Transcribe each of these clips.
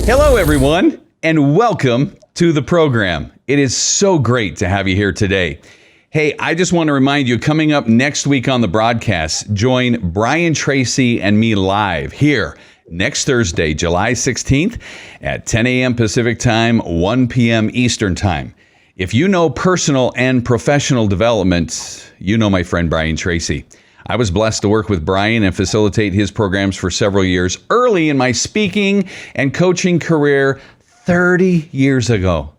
Hello, everyone, and welcome to the program. It is so great to have you here today. Hey, I just want to remind you, coming up next week on the broadcast, join Brian, Tracy, and me live here next Thursday, July 16th at 10 a.m. Pacific Time, 1 p.m. Eastern Time. If you know personal and professional development, you know my friend Brian Tracy. I was blessed to work with Brian and facilitate his programs for several years early in my speaking and coaching career 30 years ago.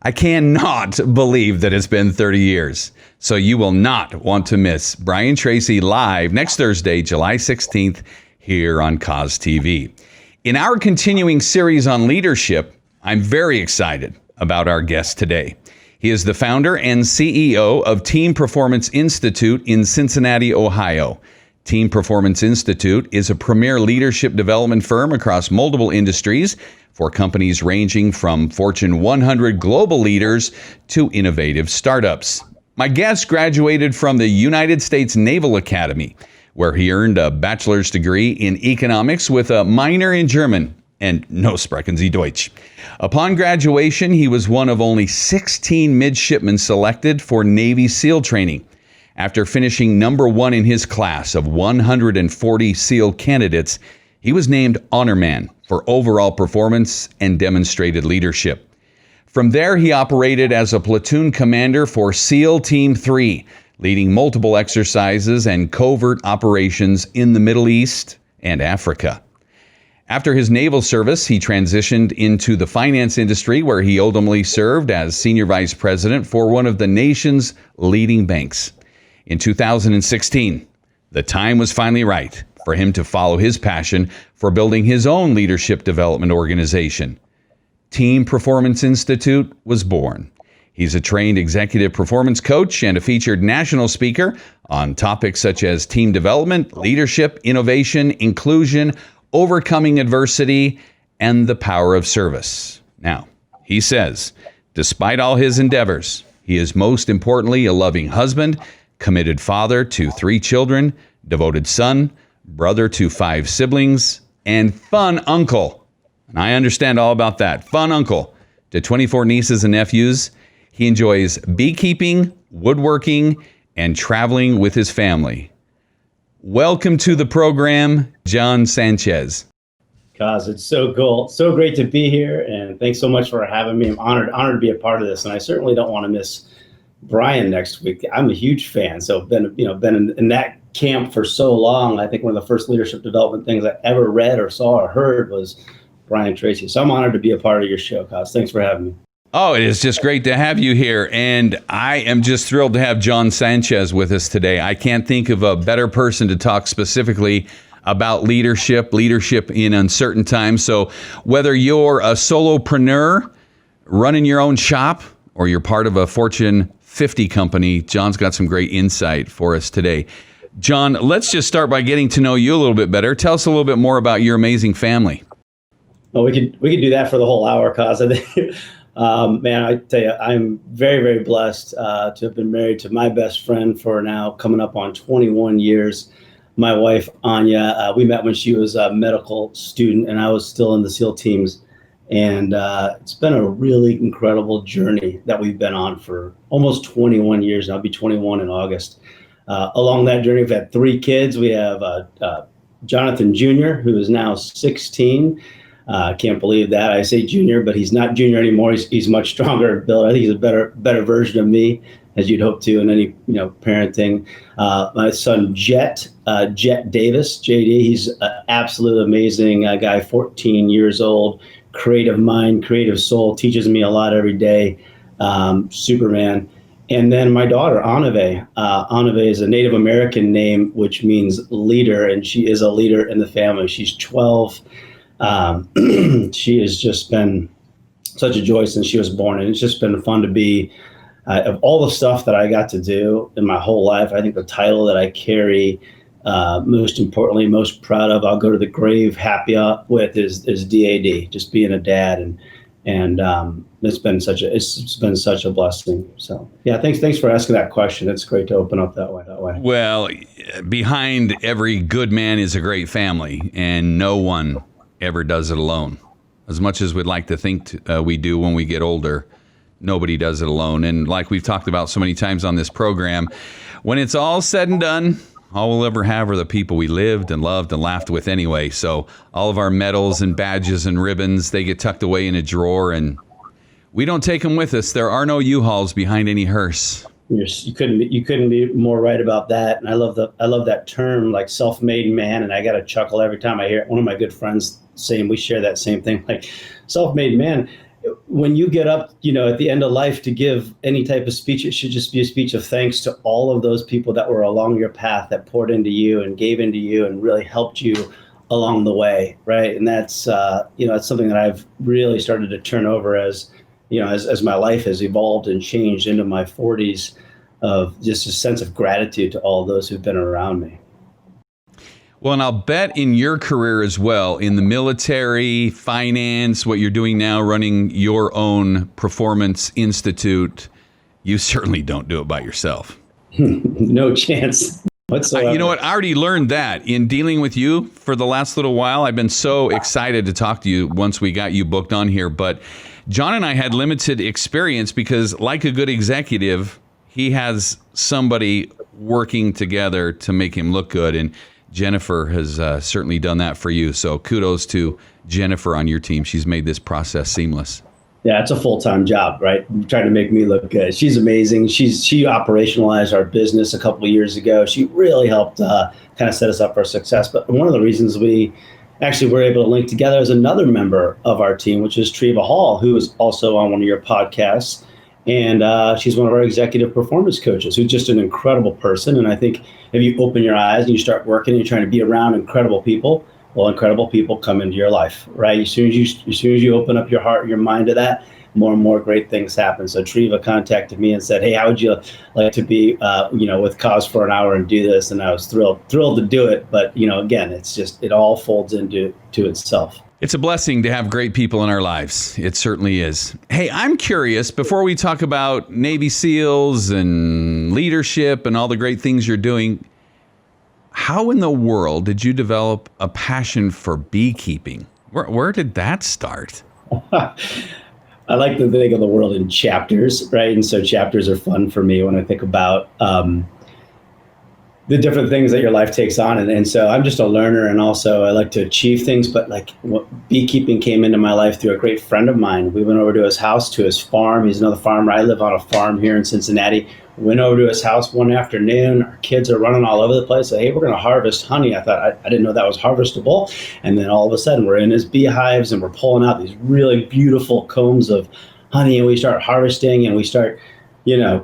I cannot believe that it's been 30 years. So you will not want to miss Brian Tracy live next Thursday, July 16th, here on Cause TV. In our continuing series on leadership, I'm very excited about our guest today. He is the founder and CEO of Team Performance Institute in Cincinnati, Ohio. Team Performance Institute is a premier leadership development firm across multiple industries for companies ranging from Fortune 100 global leaders to innovative startups. My guest graduated from the United States Naval Academy, where he earned a bachelor's degree in economics with a minor in German. And no sprechen Sie Deutsch. Upon graduation, he was one of only 16 midshipmen selected for Navy SEAL training. After finishing number one in his class of 140 SEAL candidates, he was named Honor Man for overall performance and demonstrated leadership. From there, he operated as a platoon commander for SEAL Team 3, leading multiple exercises and covert operations in the Middle East and Africa. After his naval service, he transitioned into the finance industry, where he ultimately served as senior vice president for one of the nation's leading banks. In 2016, the time was finally right for him to follow his passion for building his own leadership development organization. Team Performance Institute was born. He's a trained executive performance coach and a featured national speaker on topics such as team development, leadership, innovation, inclusion, overcoming adversity, and the power of service. Now, he says, despite all his endeavors, he is most importantly a loving husband, committed father to 3 children, devoted son, brother to 5 siblings, and fun uncle. And I understand all about that. Fun uncle to 24 nieces and nephews. He enjoys beekeeping, woodworking, and traveling with his family. Welcome to the program, Jon Sanchez. Cause it's so cool. So great to be here, and thanks so much for having me. I'm honored to be a part of this, and I certainly don't want to miss Brian next week. I'm a huge fan, so been in that camp for so long. I think one of the first leadership development things I ever read or saw or heard was Brian Tracy. So I'm honored to be a part of your show, Cause. Thanks for having me. Oh, it is just great to have you here, and I am just thrilled to have Jon Sanchez with us today. I can't think of a better person to talk specifically about leadership in uncertain times. So whether you're a solopreneur running your own shop or you're part of a Fortune 50 company, Jon's got some great insight for us today. Jon, let's just start by getting to know you a little bit better. Tell us a little bit more about your amazing family. Well, we could do that for the whole hour, Cause. I think. Man, I tell you, I'm very, very blessed to have been married to my best friend for now coming up on 21 years. My wife, Anya, we met when she was a medical student and I was still in the SEAL teams. And it's been a really incredible journey that we've been on for almost 21 years. And I'll be 21 in August. Along that journey, we've had 3 kids. We have Jonathan Jr., who is now 16. I can't believe that. I say junior, but he's not junior anymore. He's much stronger built. I think he's a better version of me, as you'd hope to in any parenting. My son Jet Davis, JD. He's an absolute amazing guy. 14 years old, creative mind, creative soul. Teaches me a lot every day. Superman. And then my daughter Anive. Anive is a Native American name, which means leader, and she is a leader in the family. She's 12. She has just been such a joy since she was born, and it's just been fun to be of all the stuff that I got to do in my whole life. I think the title that I carry, most importantly, most proud of, I'll go to the grave happy with is DAD, just being a dad, and it's been such a blessing. So yeah, thanks for asking that question. It's great to open up that way. Well, behind every good man is a great family, and no one ever does it alone. As much as we'd like to think we do when we get older, nobody does it alone. And like we've talked about so many times on this program, when it's all said and done, all we'll ever have are the people we lived and loved and laughed with anyway. So all of our medals and badges and ribbons, they get tucked away in a drawer, and we don't take them with us. There are no U-Hauls behind any hearse. You couldn't be more right about that. And I love that term, like self-made man. And I got to chuckle every time I hear it. One of my good friends saying, we share that same thing, like self-made man. When you get up, at the end of life to give any type of speech, it should just be a speech of thanks to all of those people that were along your path, that poured into you and gave into you and really helped you along the way, right? And that's that's something that I've really started to turn over as my life has evolved and changed into my 40s, of just a sense of gratitude to all those who've been around me. Well, and I'll bet in your career as well, in the military, finance, what you're doing now, running your own performance institute, you certainly don't do it by yourself. No chance whatsoever. You know what? I already learned that in dealing with you for the last little while. I've been so excited to talk to you once we got you booked on here. But Jon and I had limited experience because, like a good executive, he has somebody working together to make him look good. And Jennifer has certainly done that for you. So kudos to Jennifer on your team. She's made this process seamless. Yeah, it's a full-time job, right? Trying to make me look good. She's amazing. She operationalized our business a couple of years ago. She really helped kind of set us up for success. But one of the reasons we actually were able to link together is another member of our team, which is Treva Hall, who is also on one of your podcasts. And she's one of our executive performance coaches, who's just an incredible person. And I think if you open your eyes and you start working and you're trying to be around incredible people, well, incredible people come into your life, right? As soon as you open up your heart and your mind to that, more and more great things happen. So Treva contacted me and said, hey, how would you like to be, with Cause for an hour and do this? And I was thrilled to do it. But, again, it's just, it all folds into itself. It's a blessing to have great people in our lives. It certainly is. Hey, I'm curious, before we talk about Navy SEALs and leadership and all the great things you're doing, how in the world did you develop a passion for beekeeping? Where did that start? I like to think of the world in chapters, right? And so chapters are fun for me when I think about the different things that your life takes on. And so I'm just a learner, and also I like to achieve things, but beekeeping came into my life through a great friend of mine. We went over to his house, to his farm. He's another farmer. I live on a farm here in Cincinnati. Went over to his house one afternoon. Our kids are running all over the place. Said, hey, we're going to harvest honey. I thought, I didn't know that was harvestable. And then all of a sudden we're in his beehives and we're pulling out these really beautiful combs of honey, and we start harvesting, and we start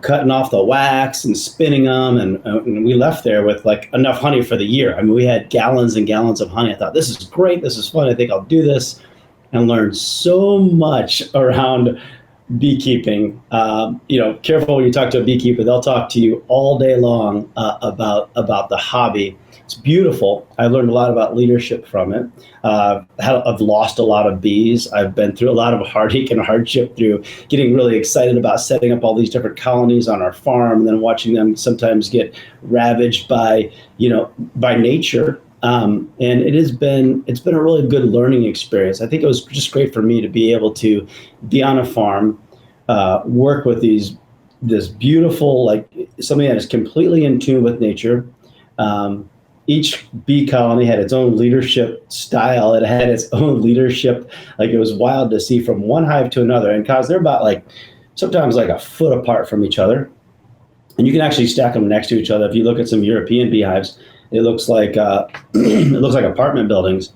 cutting off the wax and spinning them. And we left there with enough honey for the year. I mean, we had gallons and gallons of honey. I thought, this is great. This is fun. I think I'll do this, and learned so much around beekeeping. Careful when you talk to a beekeeper. They'll talk to you all day long about the hobby. It's beautiful. I learned a lot about leadership from it. I've lost a lot of bees. I've been through a lot of heartache and hardship through getting really excited about setting up all these different colonies on our farm, and then watching them sometimes get ravaged by nature. And it's been a really good learning experience. I think it was just great for me to be able to be on a farm, work with this beautiful, something that is completely in tune with nature. Each bee colony had its own leadership style. It had its own leadership. It was wild to see from one hive to another. And cause they're about sometimes a foot apart from each other. And you can actually stack them next to each other. If you look at some European beehives, it looks like apartment buildings.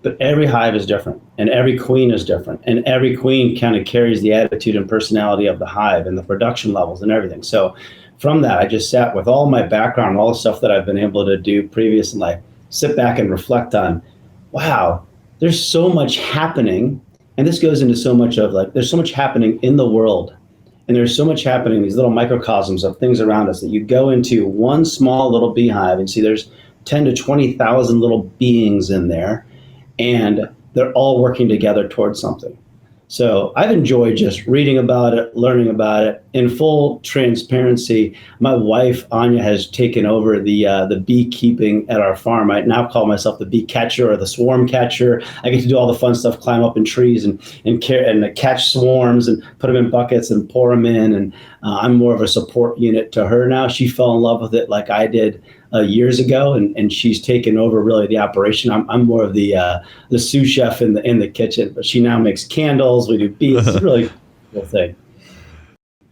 But every hive is different, and every queen is different, and every queen kind of carries the attitude and personality of the hive and the production levels and everything. So from that, I just sat with all my background and all the stuff that I've been able to do previous in life, sit back and reflect on, wow, there's so much happening. And this goes into so much of there's so much happening in the world. And there's so much happening, these little microcosms of things around us, that you go into one small little beehive and see there's 10 to 20,000 little beings in there, and they're all working together towards something. So I've enjoyed just reading about it, learning about it. In full transparency, my wife Anya has taken over the beekeeping at our farm. I now call myself the bee catcher or the swarm catcher. I get to do all the fun stuff, climb up in trees and catch swarms and put them in buckets and pour them in. And I'm more of a support unit to her now. She fell in love with it like I did years ago, and she's taken over really the operation. I'm more of the sous chef in the kitchen, but she now makes candles. We do bees. It's a really cool thing.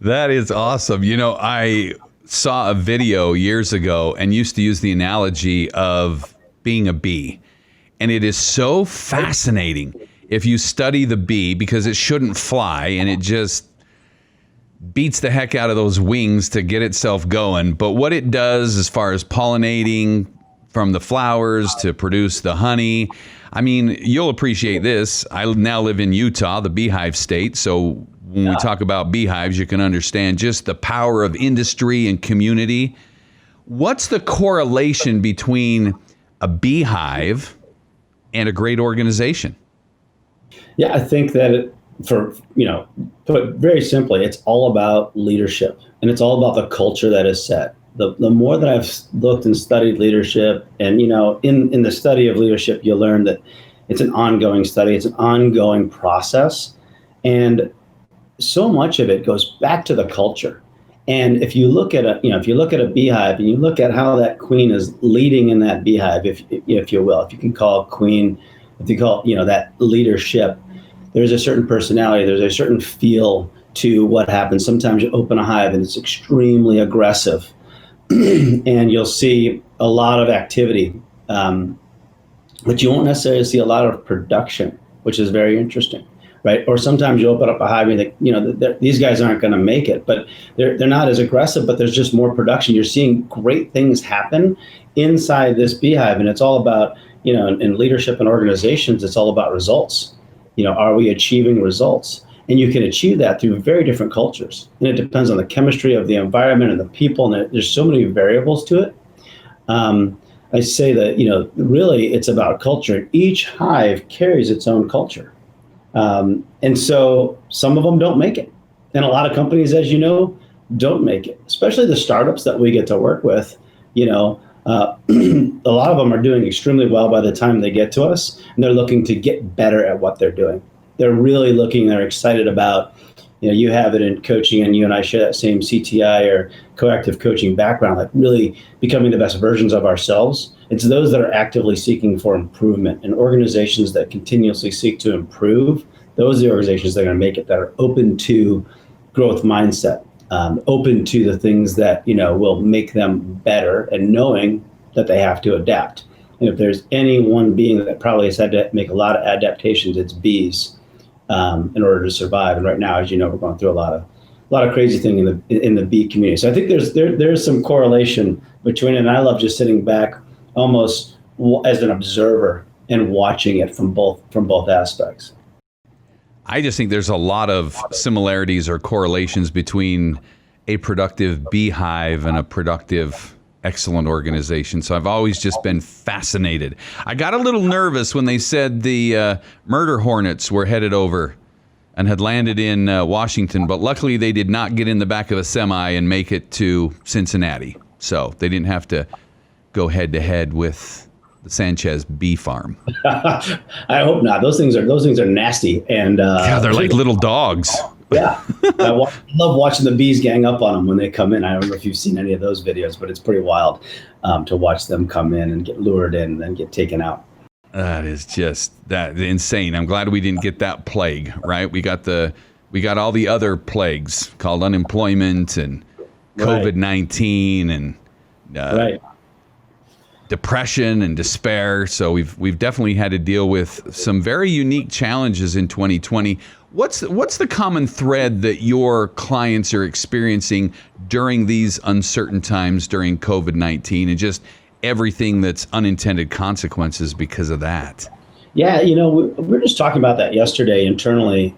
That is awesome. You know, I saw a video years ago and used to use the analogy of being a bee, and it is so fascinating if you study the bee, because it shouldn't fly and it just beats the heck out of those wings to get itself going. But what it does as far as pollinating from the flowers to produce the honey, I mean, you'll appreciate this. I now live in Utah, the beehive state. So when we talk about beehives, you can understand just the power of industry and community. What's the correlation between a beehive and a great organization? Yeah, I think that put very simply, it's all about leadership, and it's all about the culture that is set. The more that I've looked and studied leadership, and in the study of leadership, you learn that it's an ongoing study, it's an ongoing process, and so much of it goes back to the culture. And if you look at a beehive and you look at how that queen is leading in that beehive, if you will, if you can call it queen, if you call it, that leadership, there's a certain personality, there's a certain feel to what happens. Sometimes you open a hive and it's extremely aggressive and you'll see a lot of activity, but you won't necessarily see a lot of production, which is very interesting, right? Or sometimes you open up a hive and you think, these guys aren't going to make it, but they're not as aggressive, but there's just more production. You're seeing great things happen inside this beehive, and it's all about, in leadership and organizations, it's all about results. Are we achieving results? And you can achieve that through very different cultures. And it depends on the chemistry of the environment and the people. And there's so many variables to it. I say that, really it's about culture. Each hive carries its own culture. And so some of them don't make it. And a lot of companies, as you know, don't make it, especially the startups that we get to work with. A lot of them are doing extremely well by the time they get to us, and they're looking to get better at what they're doing. They're really they're excited about, you have it in coaching, and you and I share that same CTI or coactive coaching background, like really becoming the best versions of ourselves. It's those that are actively seeking for improvement, and organizations that continuously seek to improve. Those are the organizations that are going to make it, that are open to growth mindset. Open to the things that will make them better, and knowing that they have to adapt. And if there's any one being that probably has had to make a lot of adaptations, it's bees, in order to survive. And right now, as you know, we're going through a lot of crazy thing in the bee community. So I think there's some correlation between it. And I love just sitting back almost as an observer and watching it from both aspects. I just think there's a lot of similarities or correlations between a productive beehive and a productive, excellent organization. So I've always just been fascinated. I got a little nervous when they said the murder hornets were headed over and had landed in Washington, but luckily they did not get in the back of a semi and make it to Cincinnati. So they didn't have to go head to head with the Sanchez bee farm. I hope not. Those things are nasty, and they're like little dogs. Yeah, I love watching the bees gang up on them when they come in. I don't know if you've seen any of those videos, but it's pretty wild to watch them come in and get lured in and then get taken out. That is just insane. I'm glad we didn't get that plague. Right, we got all the other plagues called unemployment and COVID-19 and right. depression and despair. So we've definitely had to deal with some very unique challenges in 2020. What's the common thread that your clients are experiencing during these uncertain times during COVID-19 and just everything that's unintended consequences because of that? Yeah, we're just talking about that yesterday internally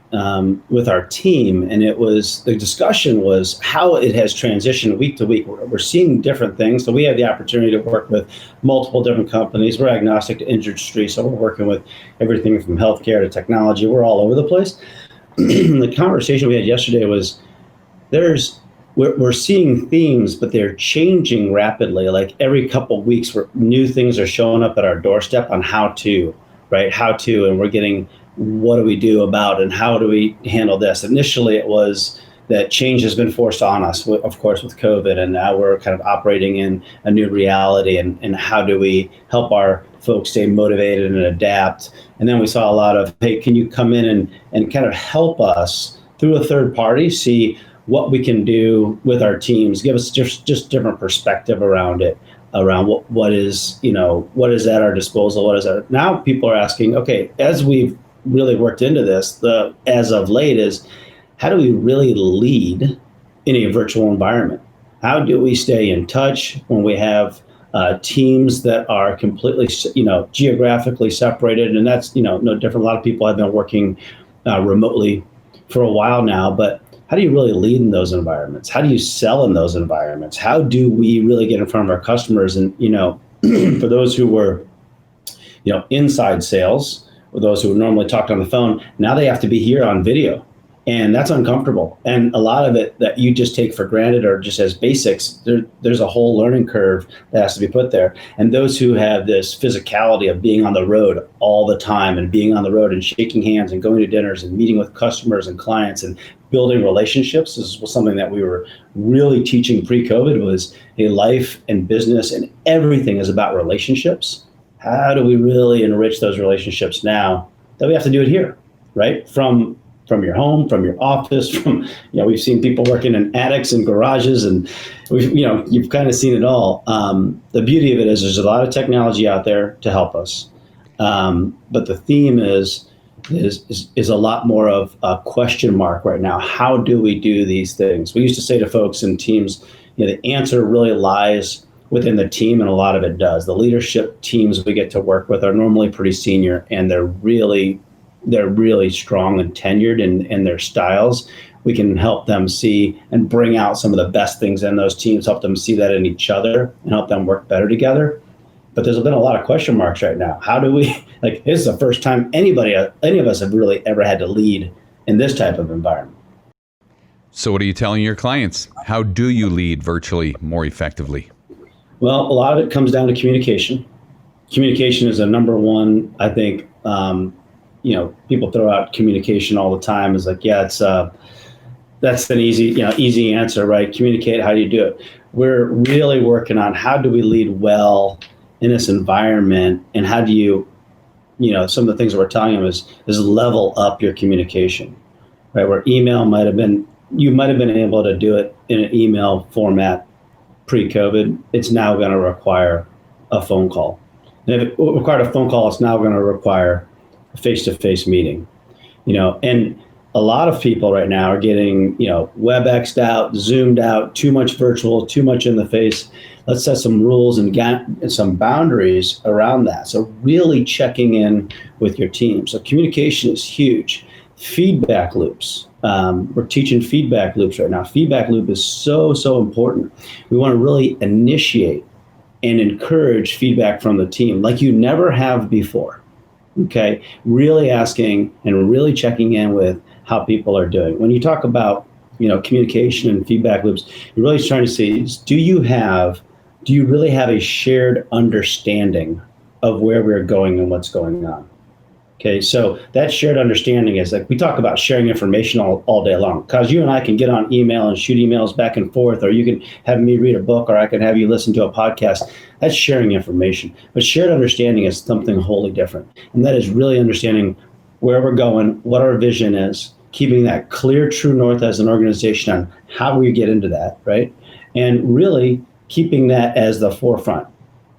with our team, and the discussion was how it has transitioned week to week. We're seeing different things, so we have the opportunity to work with multiple different companies. We're agnostic to industry, so we're working with everything from healthcare to technology. We're all over the place. the conversation we had yesterday was we're seeing themes, but they're changing rapidly. Like every couple of weeks, new things are showing up at our doorstep on how to, right? How to, and we're getting, what do we do about, and how do we handle this? Initially, it was that change has been forced on us, of course, with COVID, and now we're kind of operating in a new reality, and how do we help our folks stay motivated and adapt? And then we saw a lot of, hey, can you come in and kind of help us through a third party, see what we can do with our teams, give us just different perspective around it, around what is at our disposal, what is our, now people are asking, okay, as we've really worked into this, as of late is, how do we really lead in a virtual environment? How do we stay in touch when we have teams that are completely, geographically separated? And that's, no different. A lot of people have been working remotely for a while now, but how do you really lead in those environments? How do you sell in those environments? How do we really get in front of our customers? And, for those who were, inside sales, or those who normally talked on the phone, now they have to be here on video. And that's uncomfortable. And a lot of it that you just take for granted or just as basics, there's a whole learning curve that has to be put there. And those who have this physicality of being on the road all the time and being on the road and shaking hands and going to dinners and meeting with customers and clients and building relationships, this was something that we were really teaching pre-COVID, was a life and business and everything is about relationships. How do we really enrich those relationships now that we have to do it here, right? From your home, from your office, we've seen people working in attics and garages, and you've kind of seen it all. The beauty of it is there's a lot of technology out there to help us. But the theme is a lot more of a question mark right now. How do we do these things? We used to say to folks and teams, the answer really lies within the team, and a lot of it does. The leadership teams we get to work with are normally pretty senior, and they're really strong and tenured in their styles. We can help them see and bring out some of the best things in those teams, help them see that in each other and help them work better together. But there's been a lot of question marks right now. How do we, this is the first time any of us have really ever had to lead in this type of environment. So what are you telling your clients? How do you lead virtually more effectively? Well, a lot of it comes down to communication. Communication is a number one, I think. People throw out communication all the time. It's like, yeah, that's an easy answer, right? Communicate. How do you do it? We're really working on how do we lead well in this environment, and how do you, some of the things that we're telling them is level up your communication, right? Where email you might have been able to do it in an email format pre-COVID. It's now going to require a phone call. And if it required a phone call, it's now going to require a face-to-face meeting, and a lot of people right now are getting, WebExed out, Zoomed out, too much virtual, too much in the face. Let's set some rules and some boundaries around that. So really checking in with your team. So communication is huge. Feedback loops. We're teaching feedback loops right now. Feedback loop is so important. We want to really initiate and encourage feedback from the team like you never have before. Okay, really asking and really checking in with how people are doing. When you talk about, communication and feedback loops, you're really trying to see, do you really have a shared understanding of where we're going and what's going on? Okay, so that shared understanding is we talk about sharing information all day long, because you and I can get on email and shoot emails back and forth, or you can have me read a book, or I can have you listen to a podcast. That's sharing information. But shared understanding is something wholly different. And that is really understanding where we're going, what our vision is, keeping that clear, true north as an organization on how we get into that, right? And really keeping that as the forefront.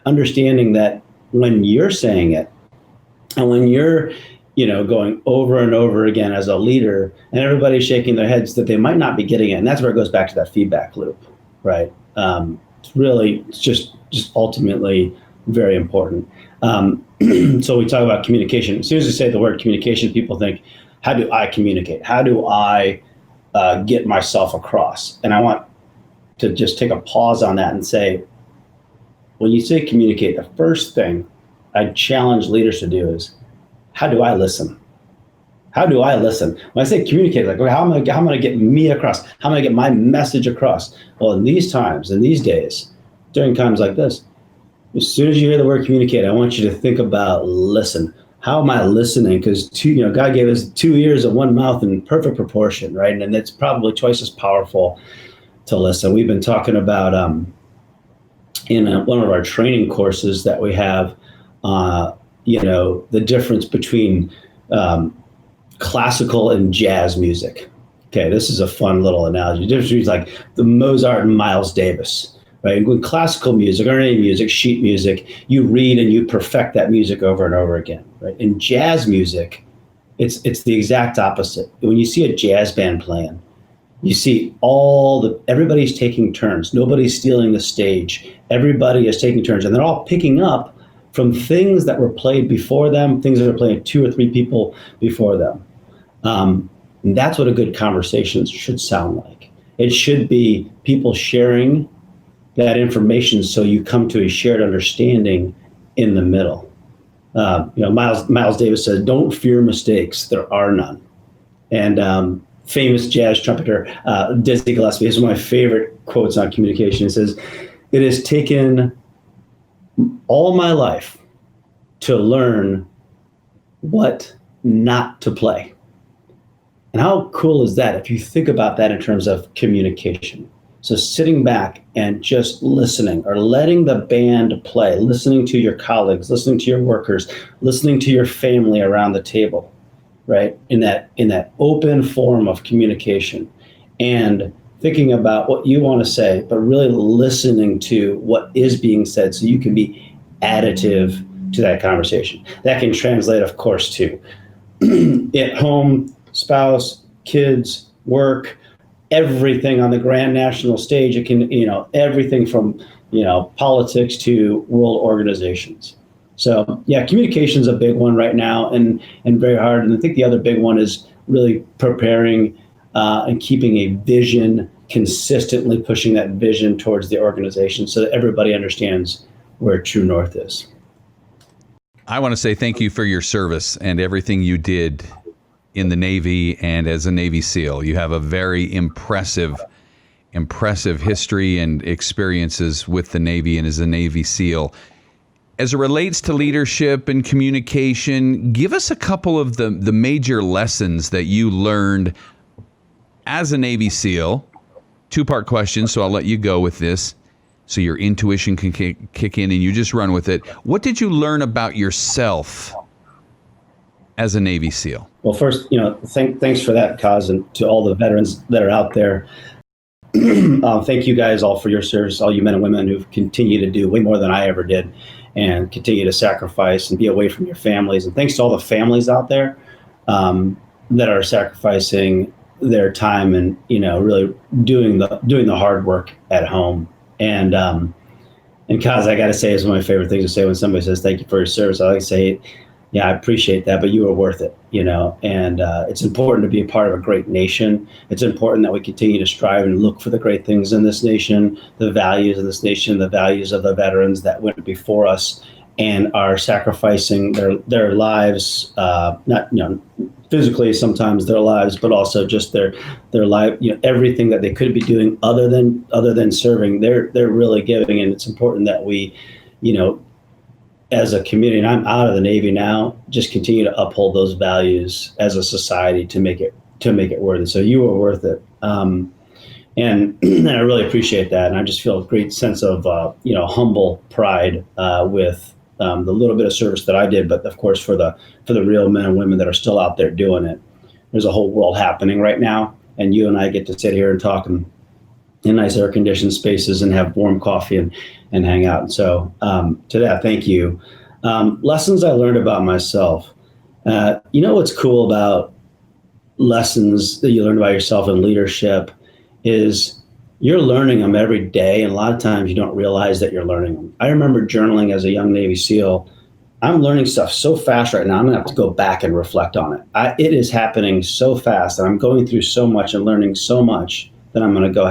Understanding that when you're saying it, and when you're, going over and over again as a leader, and everybody's shaking their heads that they might not be getting it, and that's where it goes back to that feedback loop, right? It's just ultimately very important. So we talk about communication. As soon as we say the word communication, people think, how do I communicate? How do I get myself across? And I want to just take a pause on that and say, when you say communicate, the first thing I challenge leaders to do is, how do I listen? How do I listen? When I say communicate, like, okay, how am I going to get me across? How am I going to get my message across? Well, in these times, in these days, during times like this, as soon as you hear the word communicate, I want you to think about listen. How am I listening? Because God gave us 2 ears and 1 mouth in perfect proportion, right? And it's probably twice as powerful to listen. We've been talking about in one of our training courses that we have, the difference between classical and jazz music. Okay, this is a fun little analogy. The difference between like the Mozart and Miles Davis, right? With classical music or any music, sheet music, you read and you perfect that music over and over again, right? In jazz music, it's the exact opposite. When you see a jazz band playing, you see everybody's taking turns. Nobody's stealing the stage. Everybody is taking turns, and they're all picking up from things that were played before them, things that are played 2 or 3 people before them. And that's what a good conversation should sound like. It should be people sharing that information so you come to a shared understanding in the middle. Miles Davis said, "Don't fear mistakes. There are none." And famous jazz trumpeter Dizzy Gillespie is one of my favorite quotes on communication. It says, "It has taken all my life to learn what not to play." And how cool is that if you think about that in terms of communication? So sitting back and just listening or letting the band play, listening to your colleagues, listening to your workers, listening to your family around the table, right? In that open form of communication, and thinking about what you want to say, but really listening to what is being said so you can be additive to that conversation. That can translate, of course, to at home, spouse, kids, work, everything on the grand national stage. It can, everything from, politics to world organizations. So yeah, communication is a big one right now and very hard. And I think the other big one is really preparing and keeping a vision, consistently pushing that vision towards the organization so that everybody understands where true north is. I want to say thank you for your service and everything you did in the Navy and as a Navy SEAL. You have a very impressive history and experiences with the Navy and as a Navy SEAL. As it relates to leadership and communication, give us a couple of the major lessons that you learned as a Navy SEAL. 2-part question, so I'll let you go with this so your intuition can kick in and you just run with it. What did you learn about yourself as a Navy SEAL? Well, first, thanks for that, Kaz, and to all the veterans that are out there. Thank you guys all for your service, all you men and women who've continued to do way more than I ever did and continue to sacrifice and be away from your families. And thanks to all the families out there that are sacrificing their time and, really doing the hard work at home. And Kaz, I got to say, is one of my favorite things to say when somebody says, "Thank you for your service." I like to say, "Yeah, I appreciate that, but you were worth it," and it's important to be a part of a great nation. It's important that we continue to strive and look for the great things in this nation, the values of this nation, the values of the veterans that went before us and are sacrificing their lives, not, physically sometimes their lives, but also just their life, everything that they could be doing other than serving, they're really giving. And it's important that we, as a community, and I'm out of the Navy now, just continue to uphold those values as a society to make it worth it. So you were worth it. And I really appreciate that. And I just feel a great sense of, humble pride with the little bit of service that I did, but of course for the real men and women that are still out there doing it. There's a whole world happening right now, and you and I get to sit here and talk in nice air-conditioned spaces and have warm coffee and hang out. And so to that, thank you. Lessons I learned about myself. What's cool about lessons that you learn about yourself in leadership is you're learning them every day, and a lot of times you don't realize that you're learning them. I remember journaling as a young Navy SEAL. I'm learning stuff so fast right now, I'm going to have to go back and reflect on it. It is happening so fast, and I'm going through so much and learning so much that I'm going to go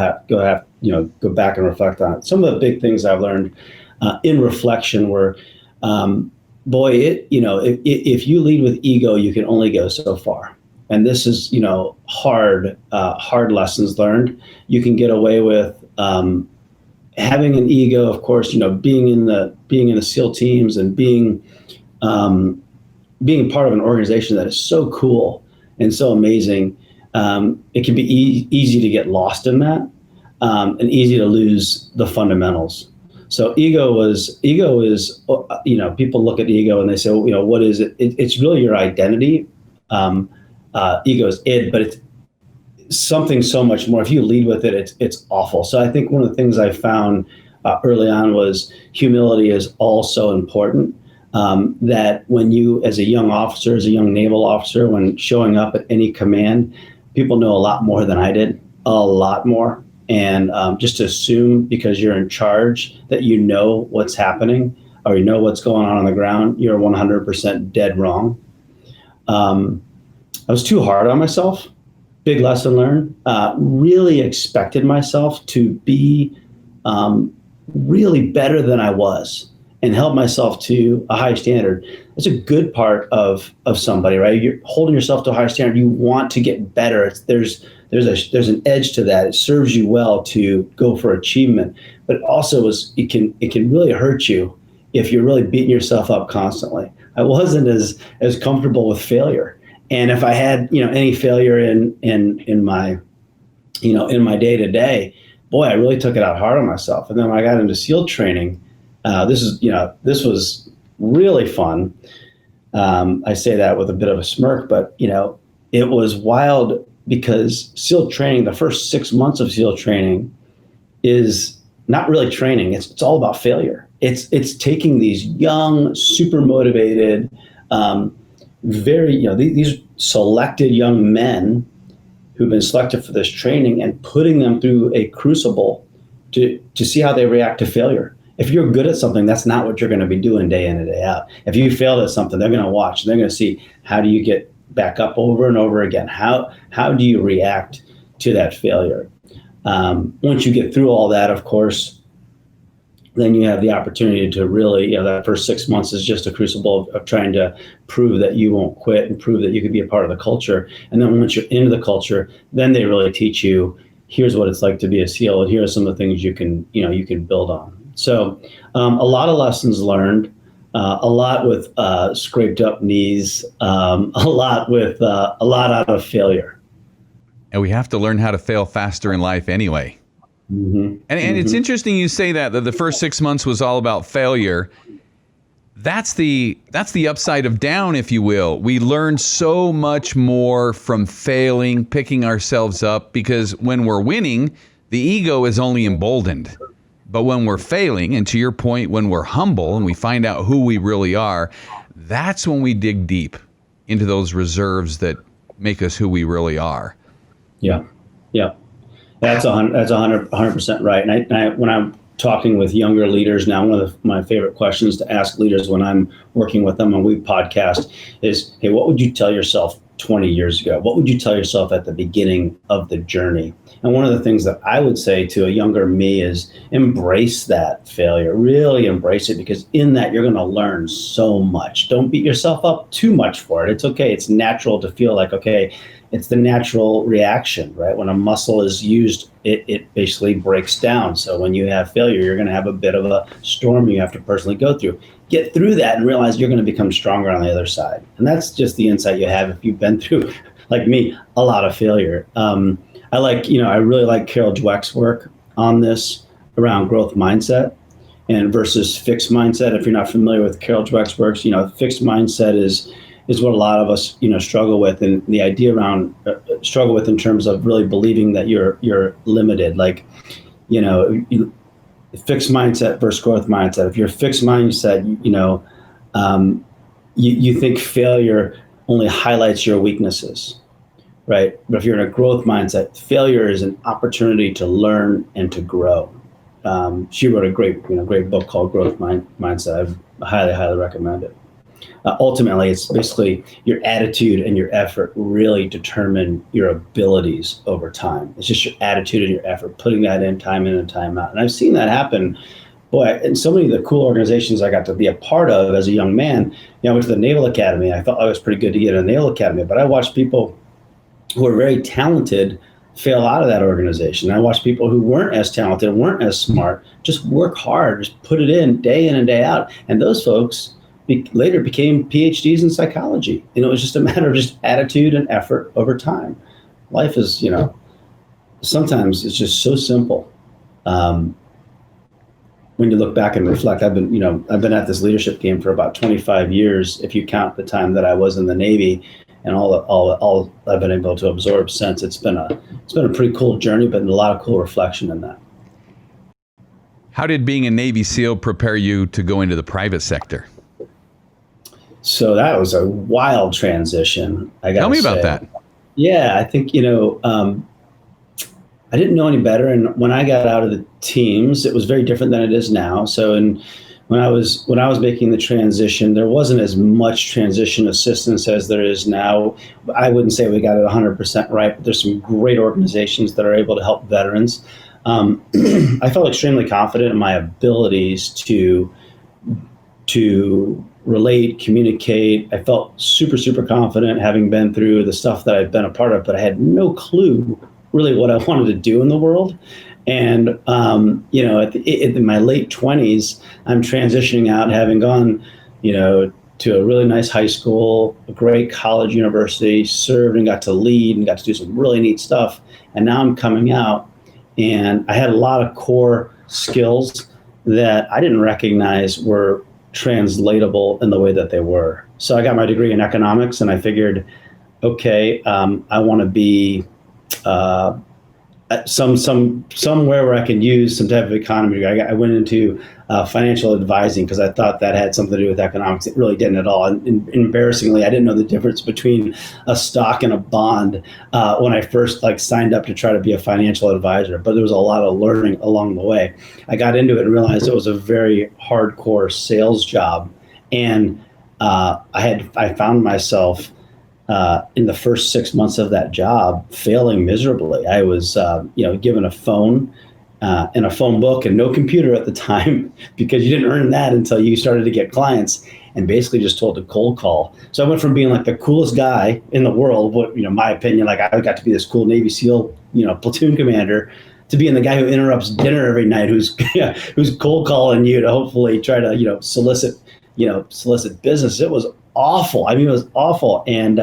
back and reflect on it. Some of the big things I've learned in reflection were, if you lead with ego, you can only go so far. and this is, hard lessons learned. You can get away with having an ego, of course, being in the SEAL teams and being part of an organization that is so cool and so amazing. It can be easy to get lost in that, and easy to lose the fundamentals. So ego is, people look at ego and they say, well, what is it? It's really your identity. Ego is id, but it's something so much more. If you lead with it, it's awful. So I think one of the things I found early on was humility is also important. That when you, as a young officer, as a young naval officer, when showing up at any command, people know a lot more than I did, a lot more. And just to assume because you're in charge that you know what's happening or you know what's going on the ground, you're 100% dead wrong. I was too hard on myself. Big lesson learned. Really expected myself to be really better than I was and held myself to a high standard. That's a good part of somebody, right? You're holding yourself to a high standard. You want to get better. There's an edge to that. It serves you well to go for achievement, but also it can really hurt you if you're really beating yourself up constantly. I wasn't as comfortable with failure, and if I had any failure in my day to day, boy, I really took it out hard on myself. And then when I got into SEAL training, this was really fun. I say that with a bit of a smirk, but it was wild because SEAL training, the first 6 months of SEAL training is not really training. It's all about failure. It's taking these young, super motivated, these selected young men who've been selected for this training and putting them through a crucible to see how they react to failure. If you're good at something, that's not what you're going to be doing day in and day out. If you failed at something, they're going to watch. They're going to see, how do you get back up over and over again? How do you react to that failure? Once you get through all that, of course, then you have the opportunity to really, that first 6 months is just a crucible of trying to prove that you won't quit and prove that you could be a part of the culture. And then once you're into the culture, then they really teach you, here's what it's like to be a SEAL, and here are some of the things you can build on. So a lot of lessons learned, a lot with scraped up knees, a lot out of failure. And we have to learn how to fail faster in life anyway. Mm-hmm. And it's interesting you say that the first 6 months was all about failure. That's the upside of down, if you will. We learn so much more from failing, picking ourselves up, because when we're winning, the ego is only emboldened. But when we're failing, and to your point, when we're humble and we find out who we really are, that's when we dig deep into those reserves that make us who we really are. Yeah. That's 100% right. And I when I'm talking with younger leaders now, one of my favorite questions to ask leaders when I'm working with them on We Podcast is, hey, what would you tell yourself 20 years ago? What would you tell yourself at the beginning of the journey? And one of the things that I would say to a younger me is embrace that failure, really embrace it, because in that you're going to learn so much. Don't beat yourself up too much for it. It's okay. It's natural to feel like, okay, it's the natural reaction, right? When a muscle is used, it basically breaks down. So when you have failure, you're going to have a bit of a storm you have to personally go through. Get through that and realize you're going to become stronger on the other side. And that's just the insight you have if you've been through, like me, a lot of failure. I really like Carol Dweck's work on this around growth mindset and versus fixed mindset. If you're not familiar with Carol Dweck's works, fixed mindset is what a lot of us, struggle with, and the idea around struggle with in terms of really believing that you're limited. Like, fixed mindset versus growth mindset. If you're fixed mindset, you think failure only highlights your weaknesses, right? But if you're in a growth mindset, failure is an opportunity to learn and to grow. She wrote a great book called Growth Mindset. I highly recommend it. Ultimately, it's basically your attitude and your effort really determine your abilities over time. It's just your attitude and your effort, putting that in and time out. And I've seen that happen, in so many of the cool organizations I got to be a part of as a young man. I went to the Naval Academy. I thought I was pretty good to get in the Naval Academy, but I watched people who are very talented fail out of that organization. I watched people who weren't as talented, weren't as smart, just work hard, just put it in and day out. And those folks later became PhDs in psychology. It was just a matter of just attitude and effort over time. Life is, sometimes it's just so simple. When you look back and reflect, I've been at this leadership game for about 25 years, if you count the time that I was in the Navy, and all I've been able to absorb since. It's been a pretty cool journey, but a lot of cool reflection in that. How did being a Navy SEAL prepare you to go into the private sector? So that was a wild transition. Tell me about that. Yeah, I think, I didn't know any better. And when I got out of the teams, it was very different than it is now. So when I was making the transition, there wasn't as much transition assistance as there is now. I wouldn't say we got it 100% right, but there's some great organizations that are able to help veterans. I felt extremely confident in my abilities to relate, communicate. I felt super, super confident having been through the stuff that I've been a part of, but I had no clue really what I wanted to do in the world. And, in my late 20s, I'm transitioning out, having gone, to a really nice high school, a great college, university, served and got to lead and got to do some really neat stuff. And now I'm coming out, and I had a lot of core skills that I didn't recognize were translatable in the way that they were. So I got my degree in economics, and I figured, okay, I want to be somewhere where I can use some type of economy. I went into financial advising because I thought that had something to do with economics. It really didn't at all. And embarrassingly, I didn't know the difference between a stock and a bond when I first signed up to try to be a financial advisor. But there was a lot of learning along the way. I got into it and realized it was a very hardcore sales job, and I found myself in the first 6 months of that job failing miserably. I was, given a phone and a phone book and no computer at the time, because you didn't earn that until you started to get clients, and basically just told to cold call. So I went from being the coolest guy in the world, my opinion, I got to be this cool Navy SEAL, platoon commander, to being the guy who interrupts dinner every night, who's cold calling you to hopefully try to, solicit business. It was awful. I mean, it was awful. And,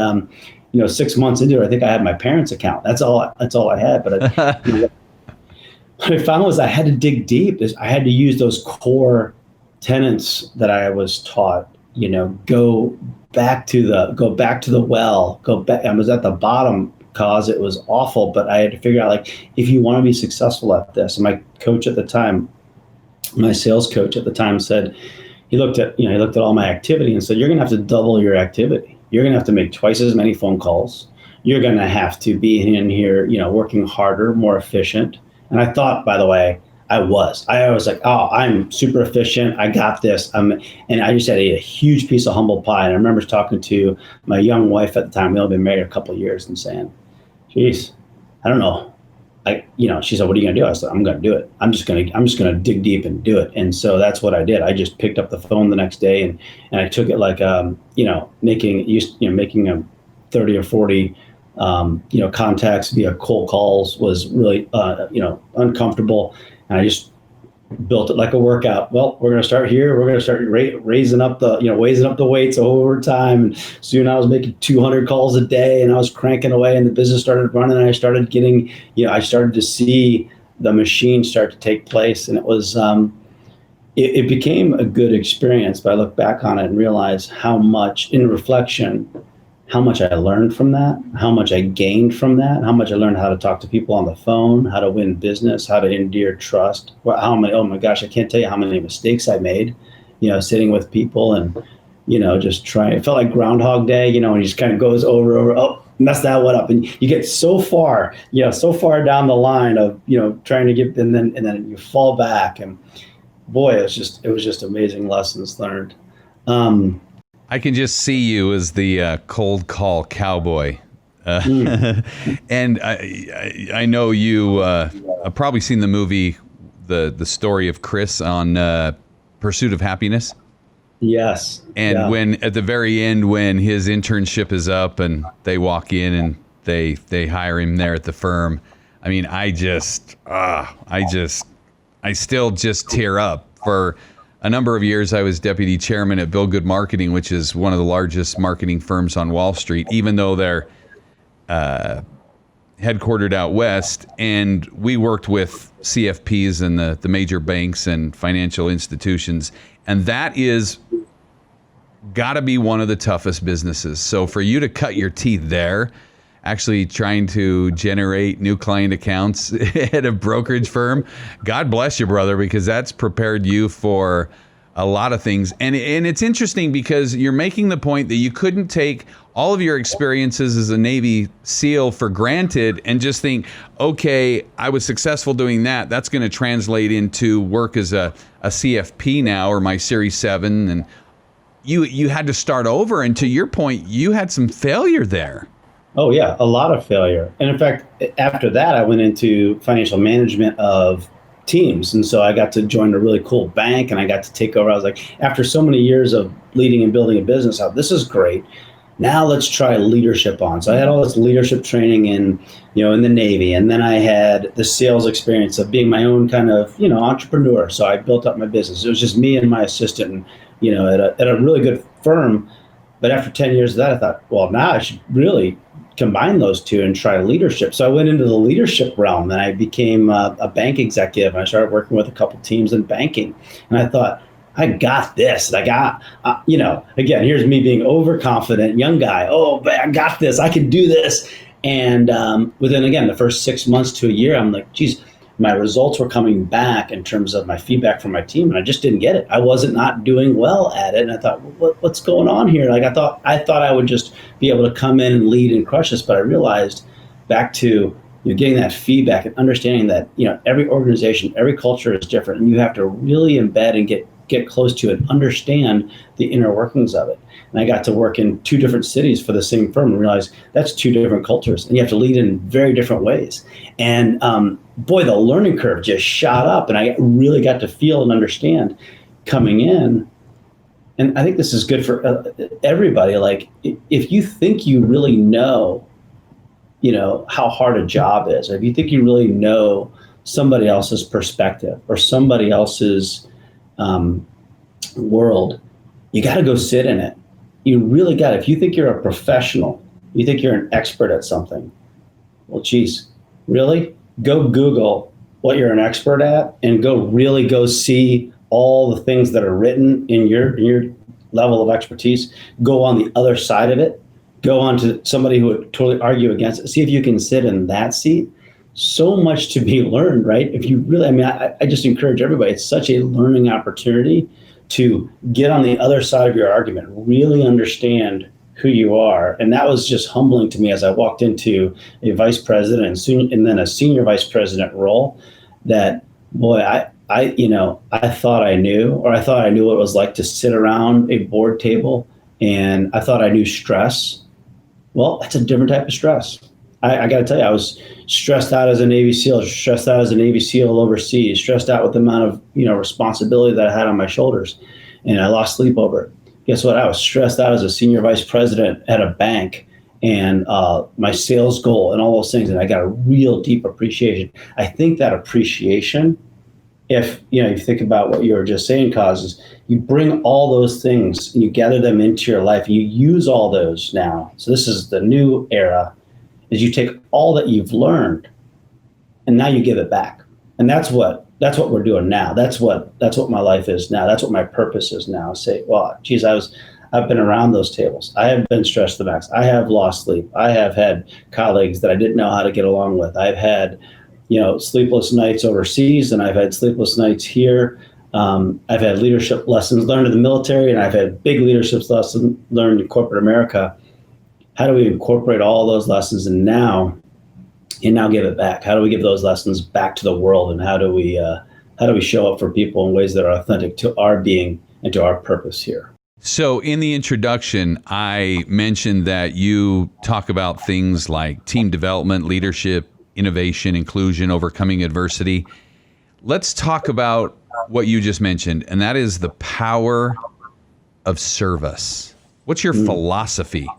6 months into it, I think I had my parents' account. That's all I had. But what I found was I had to dig deep. I had to use those core tenets that I was taught, go back to the well, go back. I was at the bottom because it was awful, but I had to figure out, if you want to be successful at this. And my coach at the time, my sales coach at the time, said, he looked at all my activity and said, you're going to have to double your activity. You're going to have to make twice as many phone calls. You're going to have to be in here, working harder, more efficient. And I thought, by the way, I was like, oh, I'm super efficient. I got this. And I just had a huge piece of humble pie. And I remember talking to my young wife at the time. We only been married a couple of years, and saying, geez, I don't know. She said, what are you going to do? I said, I'm going to do it. I'm just going to dig deep and do it. And so that's what I did. I just picked up the phone the next day, and I took it making 30 or 40, contacts via cold calls was really, uncomfortable. And I just built it like a workout. Well, we're going to start here. We're going to start raising up the weights over time. And soon I was making 200 calls a day, and I was cranking away, and the business started running. And I started getting, I started to see the machine start to take place. And it was, it became a good experience. But I look back on it and realize how much, in reflection, how much I learned from that, how much I gained from that, how much I learned how to talk to people on the phone, how to win business, how to endear trust. Oh my gosh, I can't tell you how many mistakes I made, sitting with people and, just trying. It felt like Groundhog Day, and you just kind of goes over, oh, messed that one up. And you get so far down the line of, trying to get, and then you fall back. And boy, it was just amazing lessons learned. I can just see you as the cold call cowboy. And I know you have probably seen the movie, the story of Chris on Pursuit of Happiness. Yes. And when at the very end, when his internship is up and they walk in and they hire him there at the firm. I mean, I still just tear up. For a number of years, I was deputy chairman at Bill Good Marketing, which is one of the largest marketing firms on Wall Street, even though they're headquartered out west. And we worked with CFPs and the major banks and financial institutions. And that is got to be one of the toughest businesses. So for you to cut your teeth there, actually trying to generate new client accounts at a brokerage firm, God bless you, brother, because that's prepared you for a lot of things. And it's interesting because you're making the point that you couldn't take all of your experiences as a Navy SEAL for granted and just think, okay, I was successful doing that. That's going to translate into work as a CFP now, or my Series 7. And you had to start over. And to your point, you had some failure there. Oh, yeah, a lot of failure. And in fact, after that, I went into financial management of teams. And so I got to join a really cool bank, and I got to take over. I was like, after so many years of leading and building a business out, this is great. Now let's try leadership on. So I had all this leadership training in the Navy. And then I had the sales experience of being my own kind of, entrepreneur. So I built up my business. It was just me and my assistant, at a really good firm. But after 10 years of that, I thought, well, now I should really combine those two and try leadership. So I went into the leadership realm, and I became a bank executive, and I started working with a couple teams in banking. And I thought, I got this. I got, again, here's me being overconfident, young guy. Oh, I got this. I can do this. And within, again, the first 6 months to a year, I'm like, geez, my results were coming back in terms of my feedback from my team, and I just didn't get it. I wasn't not doing well at it, and I thought, what's going on here? Like I thought I would just be able to come in and lead and crush this, but I realized back to getting that feedback and understanding that every organization, every culture is different, and you have to really embed and get close to it, understand the inner workings of it. And I got to work in 2 different cities for the same firm and realized that's 2 different cultures, and you have to lead in very different ways. And boy, the learning curve just shot up, and I really got to feel and understand coming in. And I think this is good for everybody. Like, if you think you really know, how hard a job is, or if you think you really know somebody else's perspective or somebody else's world, you got to go sit in it. You really got to. If you think you're a professional, you think you're an expert at something, well, geez, really? Go Google what you're an expert at and go see all the things that are written in your level of expertise. Go on the other side of it. Go on to somebody who would totally argue against it. See if you can sit in that seat. So much to be learned, right? If you really, I just encourage everybody. It's such a learning opportunity to get on the other side of your argument, really understand who you are. And that was just humbling to me as I walked into a vice president and then a senior vice president role, that, boy, I thought I knew, or I thought I knew what it was like to sit around a board table, and I thought I knew stress. Well, that's a different type of stress. I got to tell you, I was stressed out as a Navy SEAL, stressed out as a Navy SEAL overseas, stressed out with the amount of responsibility that I had on my shoulders, and I lost sleep over it. Guess what? I was stressed out as a senior vice president at a bank, and my sales goal and all those things, and I got a real deep appreciation. I think that appreciation, if you think about what you were just saying, causes you bring all those things and you gather them into your life, and you use all those now. So this is the new era. Is you take all that you've learned, and now you give it back. And that's what we're doing now. That's what my life is now. That's what my purpose is now. Say, well, geez, I've been around those tables. I have been stressed to the max. I have lost sleep. I have had colleagues that I didn't know how to get along with. I've had, sleepless nights overseas, and I've had sleepless nights here. I've had leadership lessons learned in the military, and I've had big leadership lessons learned in corporate America. How do we incorporate all those lessons and now give it back? How do we give those lessons back to the world, and how do we show up for people in ways that are authentic to our being and to our purpose here? So in the introduction, I mentioned that you talk about things like team development, leadership, innovation, inclusion, overcoming adversity. Let's talk about what you just mentioned, and that is the power of service. What's your philosophy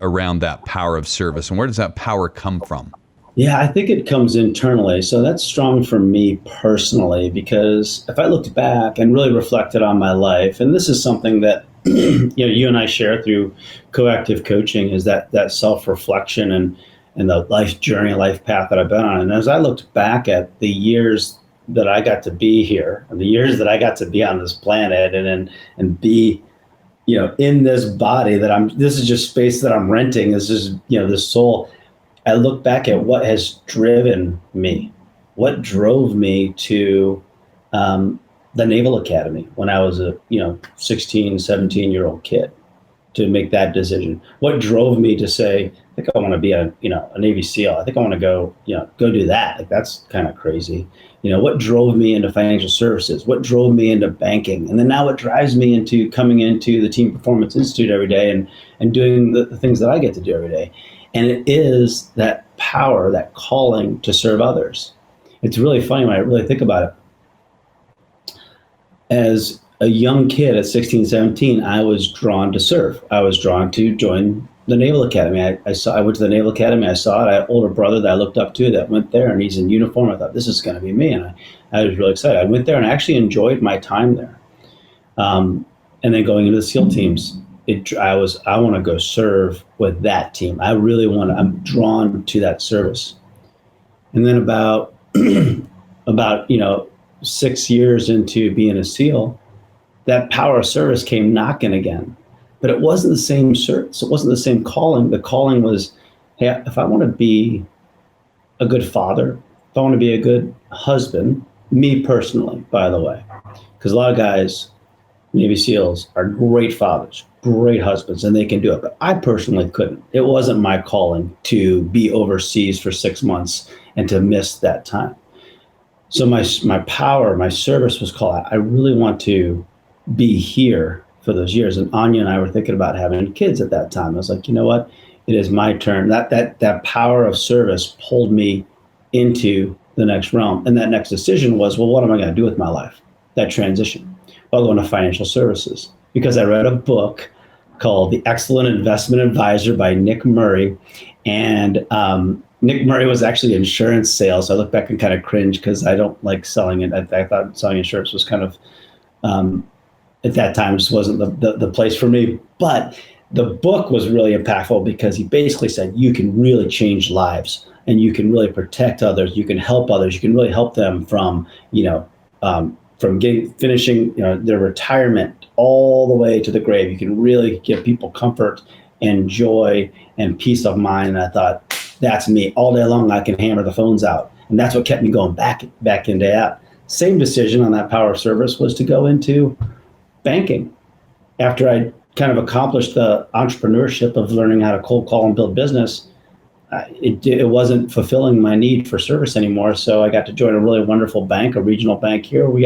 around that power of service, and where does that power come from? Yeah, I think it comes internally. So that's strong for me personally, because if I looked back and really reflected on my life, and this is something that you and I share through coactive coaching, is that self-reflection and the life journey, life path that I've been on. And as I looked back at the years that I got to be here, and the years that I got to be on this planet and be, in this body this is just space that I'm renting. This is, this soul. I look back at what has driven me, what drove me to the Naval Academy when I was a 16, 17-year-old kid, to make that decision. What drove me to say, I think I want to be a Navy SEAL. I think I want to go do that. Like, that's kind of crazy. What drove me into financial services? What drove me into banking? And then now what drives me into coming into the Team Performance Institute every day and doing the things that I get to do every day. And it is that power, that calling to serve others. It's really funny when I really think about it. As a young kid at 16, 17, I was drawn to serve. I was drawn to join the Naval Academy. I went to the Naval Academy. I saw it. I had an older brother that I looked up to that went there, and he's in uniform. I thought, this is going to be me. And I was really excited. I went there and I actually enjoyed my time there. And then going into the SEAL teams, I want to go serve with that team. I'm drawn to that service. And then about 6 years into being a SEAL, that power of service came knocking again. But it wasn't the same service. It wasn't the same calling. The calling was, hey, if I want to be a good father, if I want to be a good husband, me personally, by the way, because a lot of guys, Navy SEALs, are great fathers, great husbands, and they can do it. But I personally couldn't. It wasn't my calling to be overseas for 6 months and to miss that time. So my power, my service was called out. I really want to be here for those years. And Anya and I were thinking about having kids at that time. I was like, you know what? It is my turn. That power of service pulled me into the next realm. And that next decision was, well, what am I going to do with my life? That transition. I'll go into financial services, because I read a book called The Excellent Investment Advisor by Nick Murray. And Nick Murray was actually insurance sales. I look back and kind of cringe because I don't like selling it. I thought selling insurance was kind of, at that time, just wasn't the place for me. But the book was really impactful because he basically said you can really change lives, and you can really protect others. You can help others. You can really help them from finishing their retirement all the way to the grave. You can really give people comfort and joy and peace of mind. And I thought, that's me. All day long, I can hammer the phones out. And that's what kept me going back in, day out. Same decision on that power of service was to go into banking. After I kind of accomplished the entrepreneurship of learning how to cold call and build business, it wasn't fulfilling my need for service anymore. So I got to join a really wonderful bank, a regional bank here. We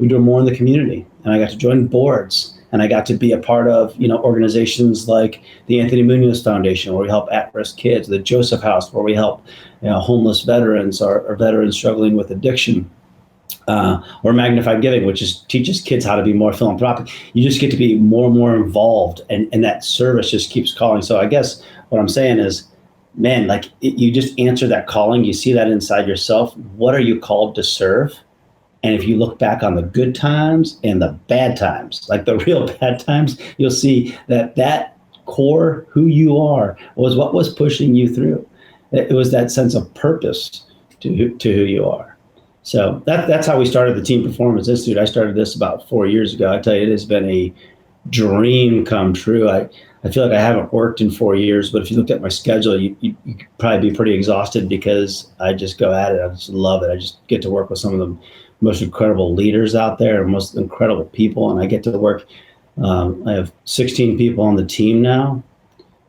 do more in the community, and I got to join boards, and I got to be a part of organizations like the Anthony Muiz Foundation, where we help at-risk kids, the Joseph House, where we help homeless veterans or veterans struggling with addiction, or Magnified Giving, which teaches kids how to be more philanthropic. You just get to be more and more involved, and that service just keeps calling. So I guess what I'm saying is, man, you just answer that calling. You see that inside yourself. What are you called to serve? And if you look back on the good times and the bad times, like the real bad times, you'll see that core, who you are, was what was pushing you through. It was that sense of purpose to who you are. So that's how we started the Team Performance Institute. I started this about 4 years ago. I tell you, it has been a dream come true. I feel like I haven't worked in 4 years, but if you looked at my schedule, you could probably be pretty exhausted because I just go at it. I just love it. I just get to work with some of the most incredible leaders out there, most incredible people, and I get to work. I have 16 people on the team now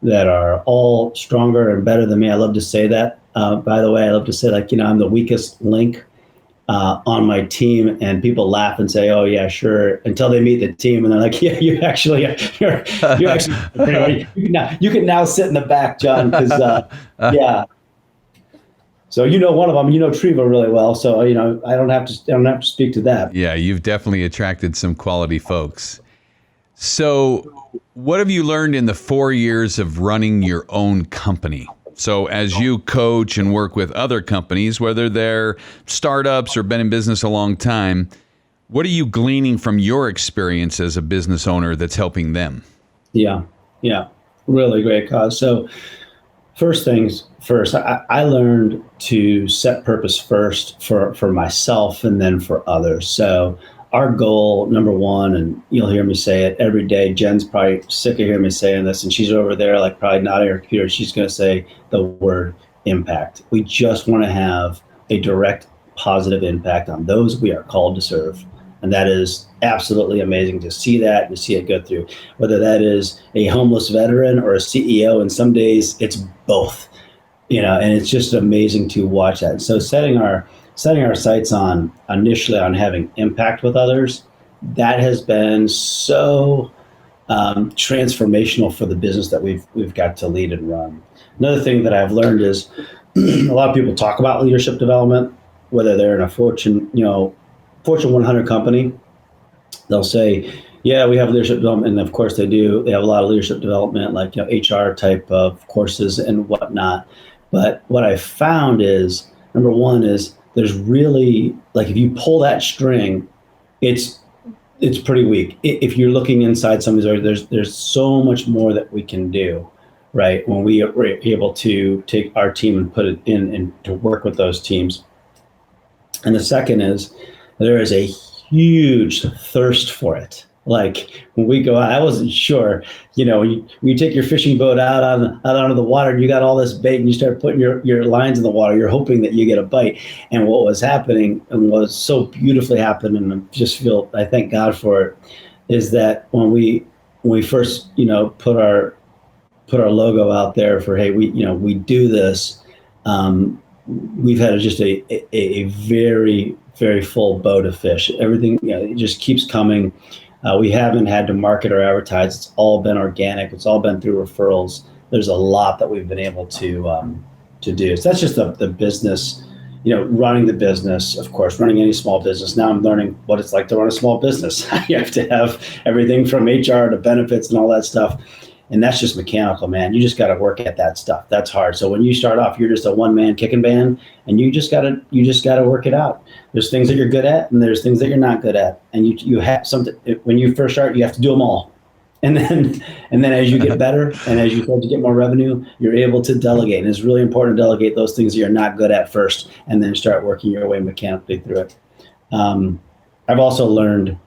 that are all stronger and better than me. I love to say that. By the way, I love to say, I'm the weakest link on my team, and people laugh and say, "Oh yeah, sure," until they meet the team, and they're like, "Yeah, you're actually you can now sit in the back, John, because yeah." So one of them, Treva really well, so I don't have to speak to that. Yeah, you've definitely attracted some quality folks. So, what have you learned in the 4 years of running your own company? So, as you coach and work with other companies, whether they're startups or been in business a long time, what are you gleaning from your experience as a business owner that's helping them? Yeah, yeah, really great cause. So, first things first, I learned to set purpose first for myself and then for others. So our goal, number one, and you'll hear me say it every day. Jen's probably sick of hearing me saying this, and she's over there like probably nodding her computer. She's going to say the word impact. We just want to have a direct positive impact on those we are called to serve. And that is absolutely amazing to see that and to see it go through, whether that is a homeless veteran or a CEO. And some days it's both, and it's just amazing to watch that. So setting our sights on initially on having impact with others, that has been so transformational for the business that we've got to lead and run. Another thing that I've learned is a lot of people talk about leadership development, whether they're in a Fortune 100 company. They'll say, yeah, we have leadership development. And of course they do. They have a lot of leadership development, like HR type of courses and whatnot. But what I found is, number one is there's really, like, if you pull that string, it's pretty weak. If you're looking inside somebody's, there's so much more that we can do, right? When we are able to take our team and put it in and to work with those teams. And the second is there is a huge thirst for it. Like when we go out, I wasn't sure, when you take your fishing boat out onto the water, and you got all this bait and you start putting your lines in the water, you're hoping that you get a bite. And what was happening and what was so beautifully happened, and I thank God for it, is that when we first, put our logo out there for, hey, we do this, we've had just a very, very full boat of fish. Everything, it just keeps coming. We haven't had to market or advertise. It's all been organic. It's all been through referrals. There's a lot that we've been able to do. So that's just the business, running the business, of course, running any small business. Now I'm learning what it's like to run a small business. You have to have everything from HR to benefits and all that stuff. And that's just mechanical, man. You just got to work at that stuff. That's hard. So when you start off, you're just a one-man kicking band, and you just gotta work it out. There's things that you're good at, and there's things that you're not good at. And you have something. When you first start, you have to do them all. And then as you get better, and as you start to get more revenue, you're able to delegate. And it's really important to delegate those things that you're not good at first, and then start working your way mechanically through it. I've also learned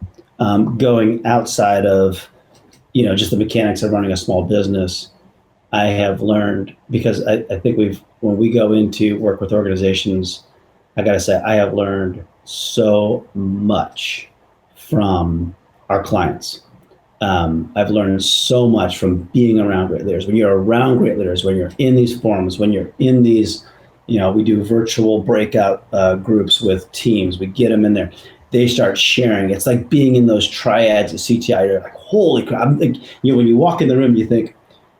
going outside of just the mechanics of running a small business. I have learned, because I think when we go into work with organizations, I got to say, I have learned so much from our clients. I've learned so much from being around great leaders. When you're around great leaders, when you're in these forums, when you're in these, we do virtual breakout groups with teams, we get them in there. They start sharing. It's like being in those triads at CTI. You're like, holy crap. I'm like, when you walk in the room, you think,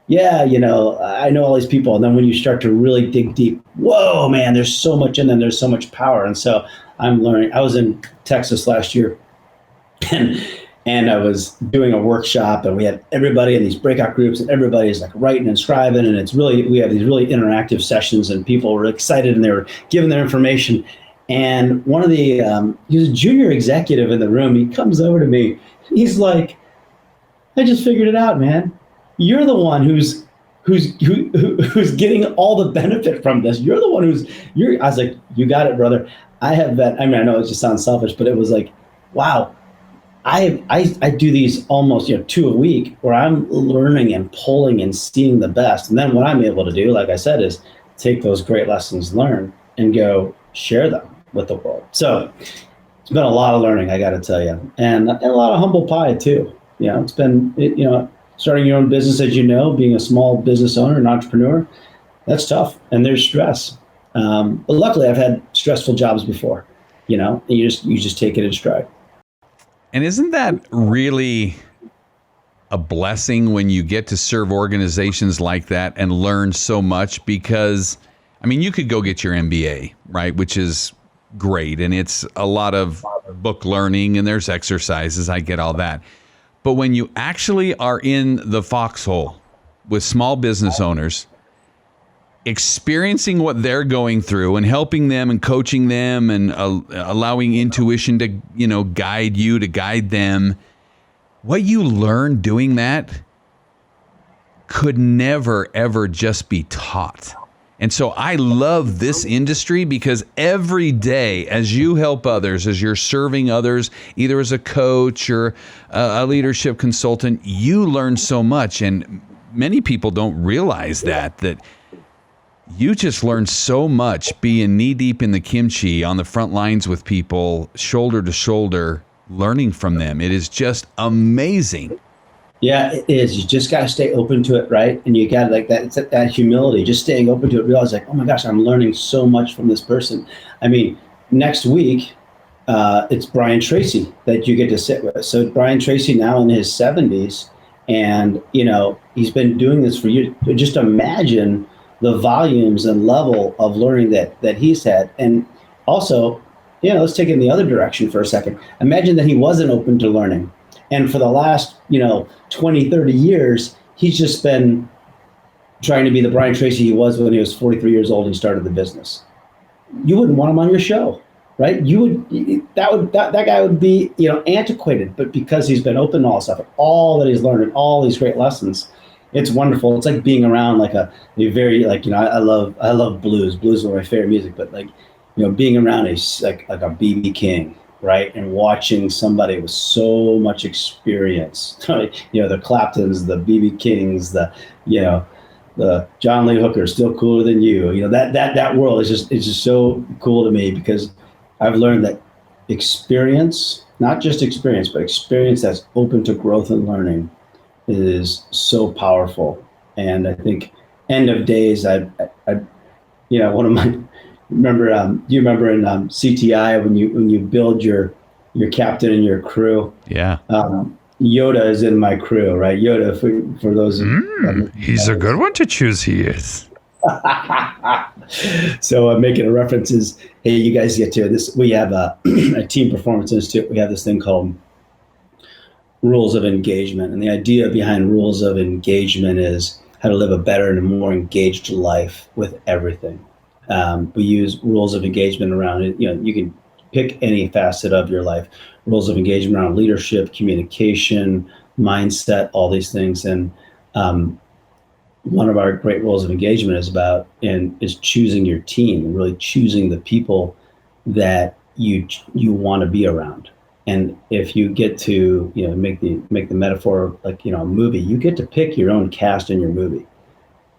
yeah, I know all these people. And then when you start to really dig deep, whoa, man, there's so much in them. There's so much power. And so I'm learning. I was in Texas last year, and I was doing a workshop, and we had everybody in these breakout groups, and everybody's like writing and scribing. And we have these really interactive sessions, and people were excited, and they were giving their information. And one of the, he was a junior executive in the room. He comes over to me. He's like, I just figured it out, man. You're the one who's getting all the benefit from this. You're the one I was like, you got it, brother. I have that. I mean, I know it just sounds selfish, but it was like, wow, I do these almost, 2 a week where I'm learning and pulling and seeing the best. And then what I'm able to do, like I said, is take those great lessons learned and go share them with the world. So it's been a lot of learning, I got to tell you, and a lot of humble pie too. It's been, starting your own business, as being a small business owner, an entrepreneur, that's tough, and there's stress. But luckily, I've had stressful jobs before. And you just take it in stride. And isn't that really a blessing when you get to serve organizations like that and learn so much? Because, you could go get your MBA, right, which is great, and it's a lot of book learning, and there's exercises. I get all that. But when you actually are in the foxhole with small business owners, experiencing what they're going through and helping them and coaching them and allowing intuition to, guide you, to guide them, what you learn doing that could never, ever just be taught. And so I love this industry because every day as you help others, as you're serving others, either as a coach or a leadership consultant, you learn so much. And many people don't realize that you just learn so much being knee deep in the kimchi on the front lines with people, shoulder to shoulder, learning from them. It is just amazing. Yeah, it is. You just got to stay open to it, right? And you got that humility, just staying open to it, realize like, oh my gosh, I'm learning so much from this person. I mean, next week, it's Brian Tracy that you get to sit with. So Brian Tracy now in his 70s, and, he's been doing this for years. Just imagine the volumes and level of learning that he's had. And also, let's take it in the other direction for a second. Imagine that he wasn't open to learning. And for the last, 20, 30 years, he's just been trying to be the Brian Tracy he was when he was 43 years old and he started the business. You wouldn't want him on your show, right? That guy would be, antiquated, but because he's been open to all stuff, all that he's learned and all these great lessons, it's wonderful. It's like being around I love blues. Blues are my favorite music, but being around like a B.B. King, right? And watching somebody with so much experience, the Claptons, the B.B. Kings, the John Lee Hooker, still cooler than you. That world is just so cool to me because I've learned that experience, not just experience, but experience that's open to growth and learning is so powerful. And I think end of days, one of my, do you remember in CTI when you build your captain and your crew? Yeah. Yoda is in my crew, right? Yoda, for those. He's a good one to choose. He is. So I'm making a reference is, hey, you guys get to this. We have a Team Performance Institute. We have this thing called rules of engagement. And the idea behind rules of engagement is how to live a better and a more engaged life with everything. We use rules of engagement around it. You can pick any facet of your life. Rules of engagement around leadership, communication, mindset, all these things. And one of our great rules of engagement is choosing your team and really choosing the people that you want to be around. And if you get to make the metaphor like a movie, you get to pick your own cast in your movie.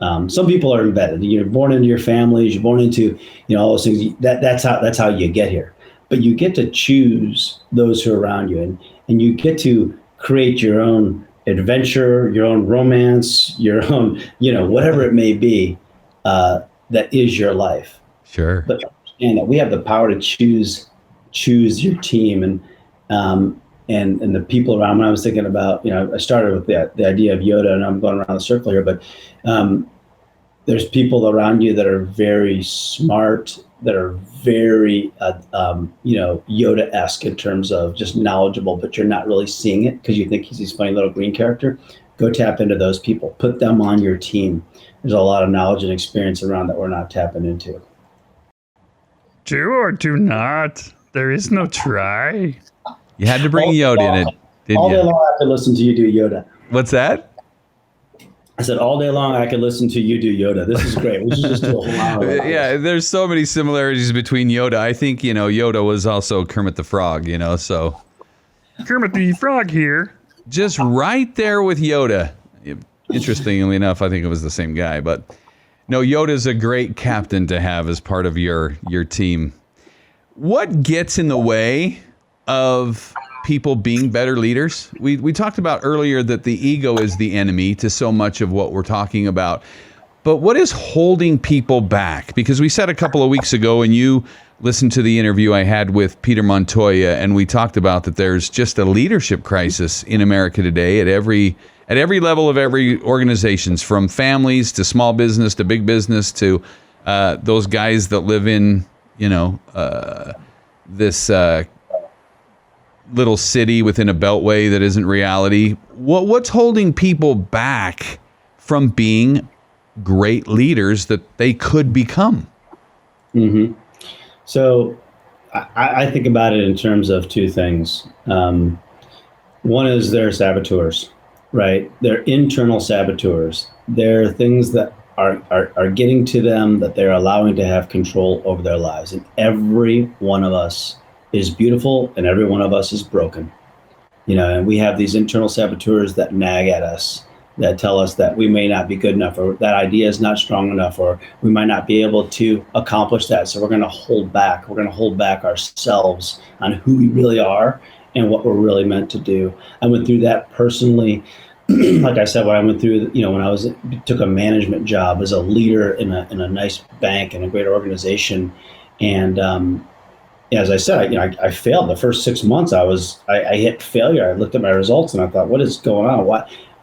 Some people are embedded. You're born into your families. You're born into all those things. That's how you get here. But you get to choose those who are around you, and you get to create your own adventure, your own romance, your own whatever it may be that is your life. Sure. But understand that we have the power to choose your team and the people around. When I was thinking about, I started with the idea of Yoda, and I'm going around the circle here, but there's people around you that are very smart, that are very, Yoda-esque in terms of just knowledgeable, but you're not really seeing it because you think he's this funny little green character. Go tap into those people. Put them on your team. There's a lot of knowledge and experience around that we're not tapping into. Do or do not. There is no try. You had to bring Yoda in it, didn't all you? day long I could listen to you do Yoda. What's that? I said all day long I could listen to you do Yoda. This is great. We should just do a whole hour. Yeah, there's so many similarities between Yoda. I think, Yoda was also Kermit the Frog, so. Kermit the Frog here. Just right there with Yoda. Interestingly enough, I think it was the same guy. But no, Yoda's a great captain to have as part of your team. What gets in the way of people being better leaders? We talked about earlier that the ego is the enemy to so much of what we're talking about. But what is holding people back? Because we said a couple of weeks ago, and you listened to the interview I had with Peter Montoya, and we talked about that there's just a leadership crisis in America today at every level of every organizations, from families to small business to big business to those guys that live in, this little city within a beltway that isn't reality. What's holding people back from being great leaders that they could become? Mm-hmm. So I think about it in terms of two things. One is their saboteurs, right? They're internal saboteurs. They're things that are getting to them, that they're allowing to have control over their lives. And every one of us is beautiful and every one of us is broken. And we have these internal saboteurs that nag at us, that tell us that we may not be good enough, or that idea is not strong enough, or we might not be able to accomplish that. So we're going to hold back. We're going to hold back ourselves on who we really are and what we're really meant to do. I went through that personally. Like I said, when I went through, when I took a management job as a leader in a nice bank and a great organization. And as I said, I failed the first 6 months. I hit failure. I looked at my results and I thought, what is going on?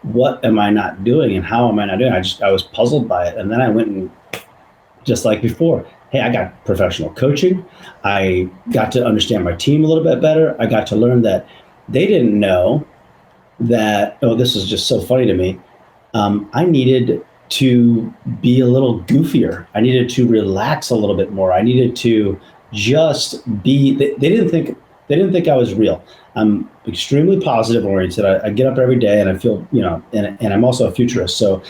What am I not doing and how am I not doing? I was puzzled by it. And then I went and, just like before, hey, I got professional coaching. I got to understand my team a little bit better. I got to learn that they didn't know that, this is just so funny to me. I needed to be a little goofier. I needed to relax a little bit more. I needed to just be, they didn't think I was real. I'm extremely positive oriented. I get up every day and I feel, and I'm also a futurist. So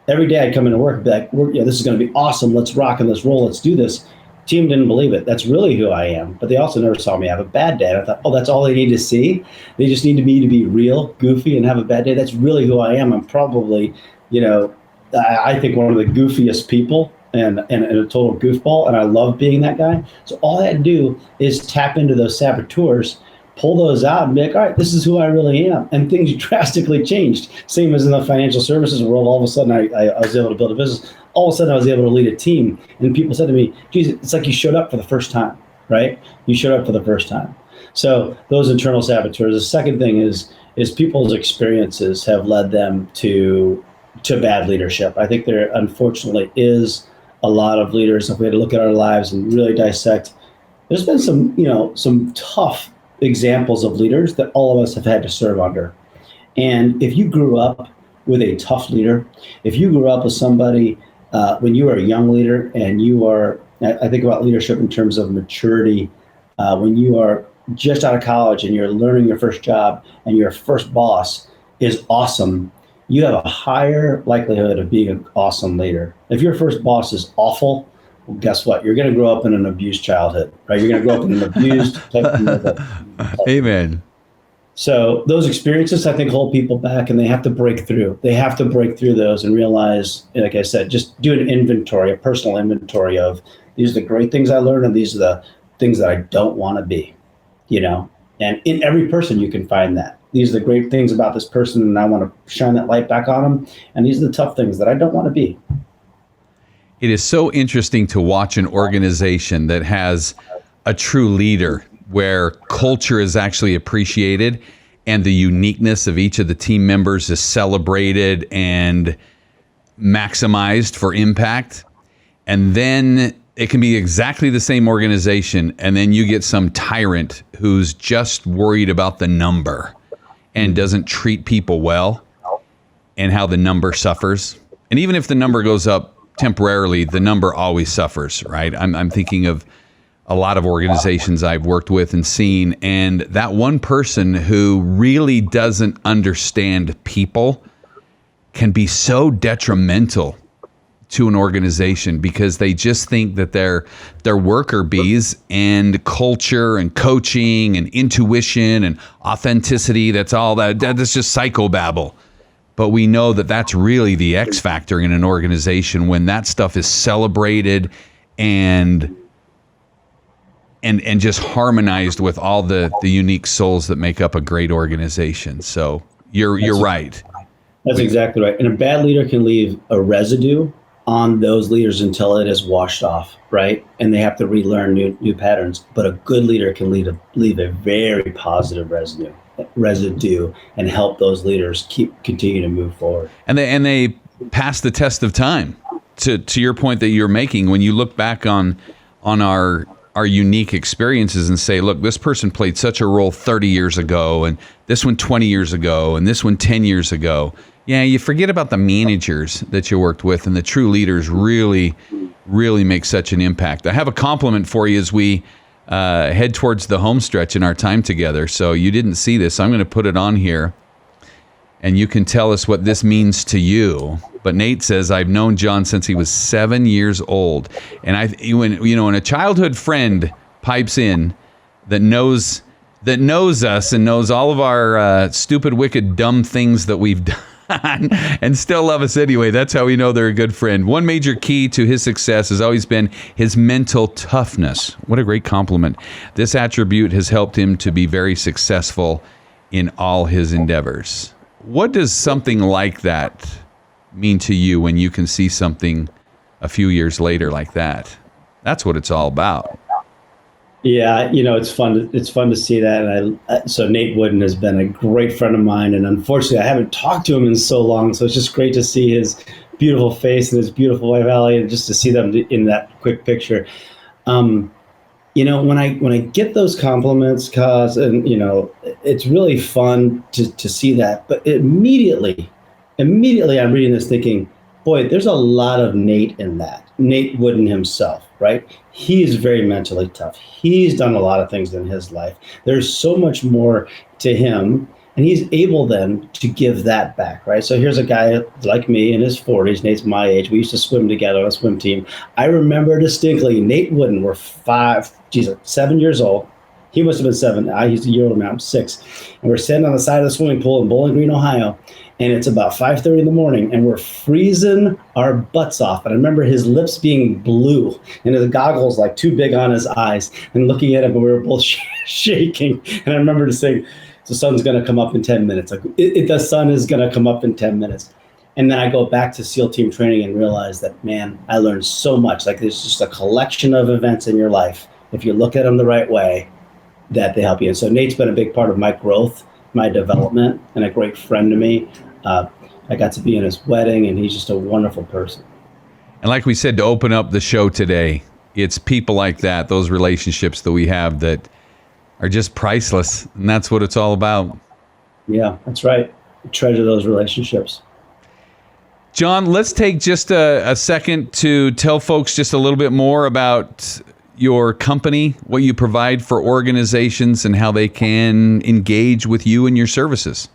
every day I come into work and be like, this is going to be awesome. Let's rock and let's roll. Let's do this. Team didn't believe it. That's really who I am. But they also never saw me have a bad day. And I thought, that's all they need to see. They just need me to be real, goofy, and have a bad day. That's really who I am. I'm probably, I think one of the goofiest people and a total goofball. And I love being that guy. So all I had to do is tap into those saboteurs, pull those out and be like, all right, this is who I really am. And things drastically changed. Same as in the financial services world. All of a sudden I was able to build a business. All of a sudden I was able to lead a team. And people said to me, geez, it's like you showed up for the first time, right? You showed up for the first time. So those internal saboteurs. The second thing is people's experiences have led them to bad leadership. I think there unfortunately is a lot of leaders, if we had to look at our lives and really dissect, there's been some tough examples of leaders that all of us have had to serve under. And if you grew up with a tough leader, if you grew up with somebody when you were a young leader and I think about leadership in terms of maturity, when you are just out of college and you're learning your first job and your first boss is awesome, you have a higher likelihood of being an awesome leader. If your first boss is awful, well, guess what? You're going to grow up in an abused childhood, right? You're going to grow up in an abused type. Amen. So those experiences, I think, hold people back, and they have to break through. They have to break through those and realize, like I said, just do an inventory, a personal inventory of these are the great things I learned, and these are the things that I don't want to be, And in every person, you can find that. These are the great things about this person, and I want to shine that light back on them. And these are the tough things that I don't want to be. It is so interesting to watch an organization that has a true leader where culture is actually appreciated and the uniqueness of each of the team members is celebrated and maximized for impact. And then it can be exactly the same organization, and then you get some tyrant who's just worried about the number and doesn't treat people well, and how the number suffers. And even if the number goes up temporarily, the number always suffers, right? I'm thinking of a lot of organizations I've worked with and seen, and that one person who really doesn't understand people can be so detrimental to an organization because they just think that they're worker bees, and culture and coaching and intuition and authenticity, that's just psychobabble. But we know that that's really the X factor in an organization when that stuff is celebrated and just harmonized with all the unique souls that make up a great organization. So you're right. That's exactly right. And a bad leader can leave a residue on those leaders until it is washed off, right? And they have to relearn new patterns. But a good leader can leave a very positive residue and help those leaders continue to move forward. And they pass the test of time. To your point that you're making, when you look back on our our unique experiences and say, look, this person played such a role 30 years ago, and this one 20 years ago, and this one 10 years ago. Yeah, you forget about the managers that you worked with, and the true leaders really, really make such an impact. I have a compliment for you as we head towards the home stretch in our time together. So you didn't see this. I'm going to put it on here, and you can tell us what this means to you. But Nate says, I've known Jon since he was 7 years old. And when a childhood friend pipes in that knows us and knows all of our stupid, wicked, dumb things that we've done and still love us anyway, that's how we know they're a good friend. One major key to his success has always been his mental toughness. What a great compliment. This attribute has helped him to be very successful in all his endeavors. What does something like that mean to you when you can see something a few years later like that? That's what it's all about. Yeah, it's fun. It's fun to see that. And so Nate Wooden has been a great friend of mine, and unfortunately, I haven't talked to him in so long. So it's just great to see his beautiful face and his beautiful wife Allie, and just to see them in that quick picture. When I get those compliments, it's really fun to see that. But immediately, I'm reading this thinking, boy, there's a lot of Nate in that. Nate Wooden himself, right? He is very mentally tough. He's done a lot of things in his life. There's so much more to him, and he's able then to give that back, right? So here's a guy like me in his 40s. Nate's my age. We used to swim together on a swim team. I remember distinctly Nate Wooden were 7 years old. He must have been 7. He's a year older now. I'm 6. And we're sitting on the side of the swimming pool in Bowling Green, Ohio. And it's about 5:30 in the morning, and we're freezing our butts off. And I remember his lips being blue, and his goggles like too big on his eyes, and looking at him, and we were both shaking. And I remember just saying, "The sun's going to come up in 10 minutes. Like the sun is going to come up in 10 minutes." And then I go back to SEAL team training and realize that, man, I learned so much. Like there's just a collection of events in your life, if you look at them the right way, that they help you. And so Nate's been a big part of my growth, my development, and a great friend to me. I got to be in his wedding, and he's just a wonderful person. And like we said, to open up the show today, it's people like that, those relationships that we have that are just priceless, and that's what it's all about. Yeah, that's right. Treasure those relationships. Jon, let's take just a second to tell folks just a little bit more about your company, what you provide for organizations, and how they can engage with you and your services.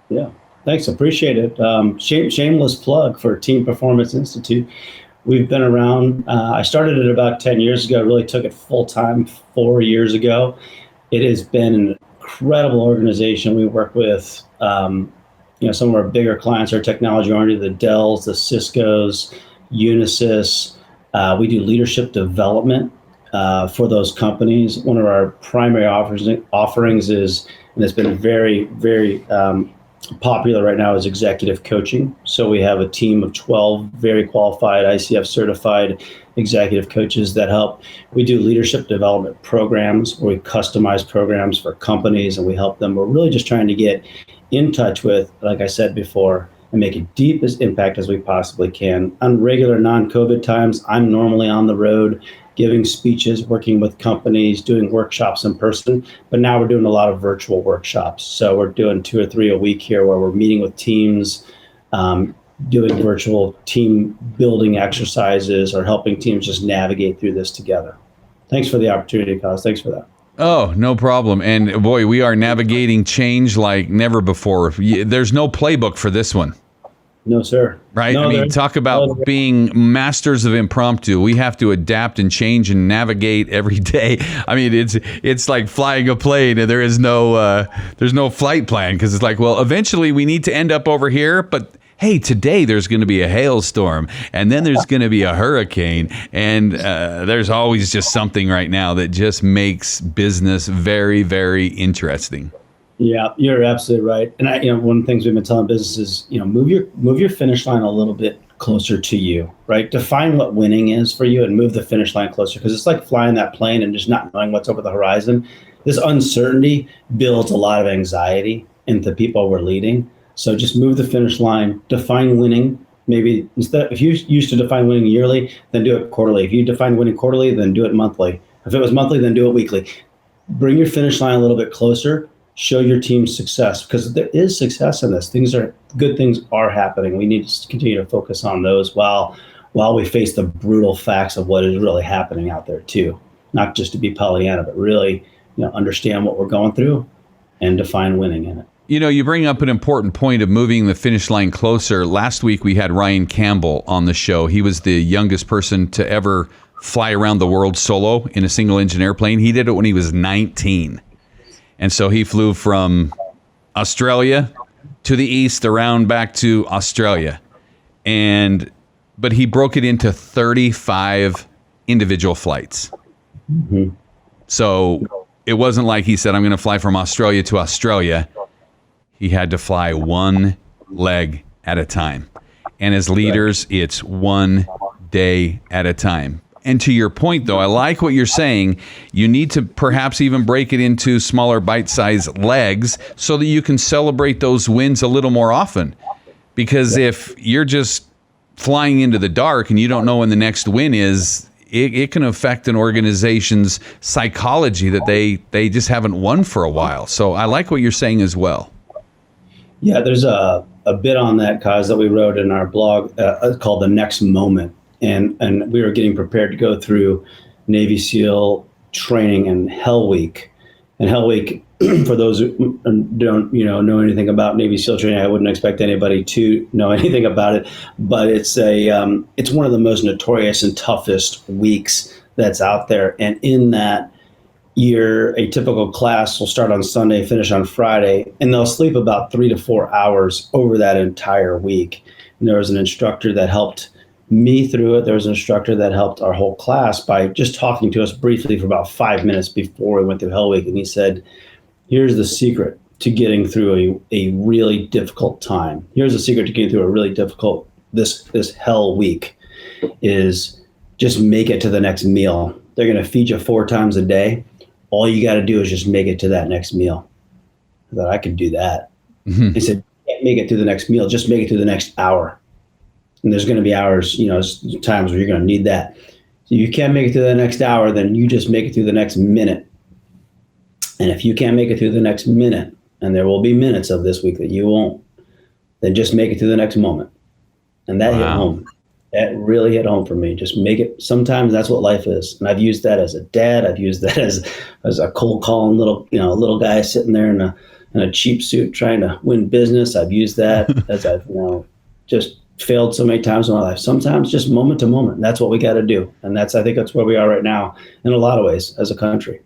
Yeah, thanks. Appreciate it. Shameless plug for Team Performance Institute. We've been around. I started it about 10 years ago. Really took it full time 4 years ago. It has been an incredible organization. We work with some of our bigger clients are technology oriented, the Dells, the Ciscos, Unisys. We do leadership development for those companies. One of our primary offerings is, and it's been very, very popular right now, is executive coaching. So we have a team of 12 very qualified ICF certified executive coaches that help. We do leadership development programs where we customize programs for companies, and we help them. We're really just trying to get in touch with, like I said before, and make a deepest impact as we possibly can. On regular non-COVID times, I'm normally on the road giving speeches, working with companies, doing workshops in person, but now we're doing a lot of virtual workshops. So we're doing 2 or 3 a week here where we're meeting with teams, doing virtual team building exercises, or helping teams just navigate through this together. Thanks for the opportunity, Cos. Thanks for that. Oh, no problem. And boy, we are navigating change like never before. There's no playbook for this one. No, sir. Right? No, talk about being masters of impromptu. We have to adapt and change and navigate every day. I mean, it's like flying a plane, and there's no flight plan, because it's like, well, eventually we need to end up over here, but hey, today there's going to be a hailstorm, and then there's going to be a hurricane, and there's always just something right now that just makes business very, very interesting. Yeah, you're absolutely right. And one of the things we've been telling businesses, move your finish line a little bit closer to you, right? Define what winning is for you and move the finish line closer, because it's like flying that plane and just not knowing what's over the horizon. This uncertainty builds a lot of anxiety into people we're leading. So just move the finish line, define winning. Maybe if you used to define winning yearly, then do it quarterly. If you define winning quarterly, then do it monthly. If it was monthly, then do it weekly. Bring your finish line a little bit closer. Show your team success, because there is success in this. Good things are happening. We need to continue to focus on those while we face the brutal facts of what is really happening out there too. Not just to be Pollyanna, but really, understand what we're going through and define winning in it. You bring up an important point of moving the finish line closer. Last week we had Ryan Campbell on the show. He was the youngest person to ever fly around the world solo in a single engine airplane. He did it when he was 19. And so he flew from Australia to the east, around back to Australia. But he broke it into 35 individual flights. Mm-hmm. So it wasn't like he said, I'm going to fly from Australia to Australia. He had to fly one leg at a time. And as leaders, it's one day at a time. And to your point, though, I like what you're saying. You need to perhaps even break it into smaller bite-sized legs so that you can celebrate those wins a little more often. Because if you're just flying into the dark and you don't know when the next win is, it can affect an organization's psychology that they just haven't won for a while. So I like what you're saying as well. Yeah, there's a bit on that, Kaz, that we wrote in our blog called The Next Moment. And we were getting prepared to go through Navy SEAL training and Hell Week. And Hell Week, for those who don't know anything about Navy SEAL training, I wouldn't expect anybody to know anything about it. But it's one of the most notorious and toughest weeks that's out there. And in that year, a typical class will start on Sunday, finish on Friday, and they'll sleep about 3 to 4 hours over that entire week. And there was an instructor that helped me through it. There was an instructor that helped our whole class by just talking to us briefly for about 5 minutes before we went through Hell Week. And he said, here's the secret to getting through a really difficult time. Here's the secret to getting through a really difficult, this Hell Week, is just make it to the next meal. They're going to feed you 4 times a day. All you got to do is just make it to that next meal. I thought I could do that. Mm-hmm. He said, you can't make it through the next meal, just make it through the next hour. And there's going to be hours, times where you're going to need that. So you can't make it through the next hour, then you just make it through the next minute. And if you can't make it through the next minute, and there will be minutes of this week that you won't, then just make it through the next moment. And that hit home. That really hit home for me. Just make it. Sometimes that's what life is. And I've used that as a dad. I've used that as a cold calling little guy sitting there in a cheap suit trying to win business. I've used that as I've just failed so many times in my life. Sometimes just moment to moment. That's what we got to do. And I think that's where we are right now in a lot of ways as a country.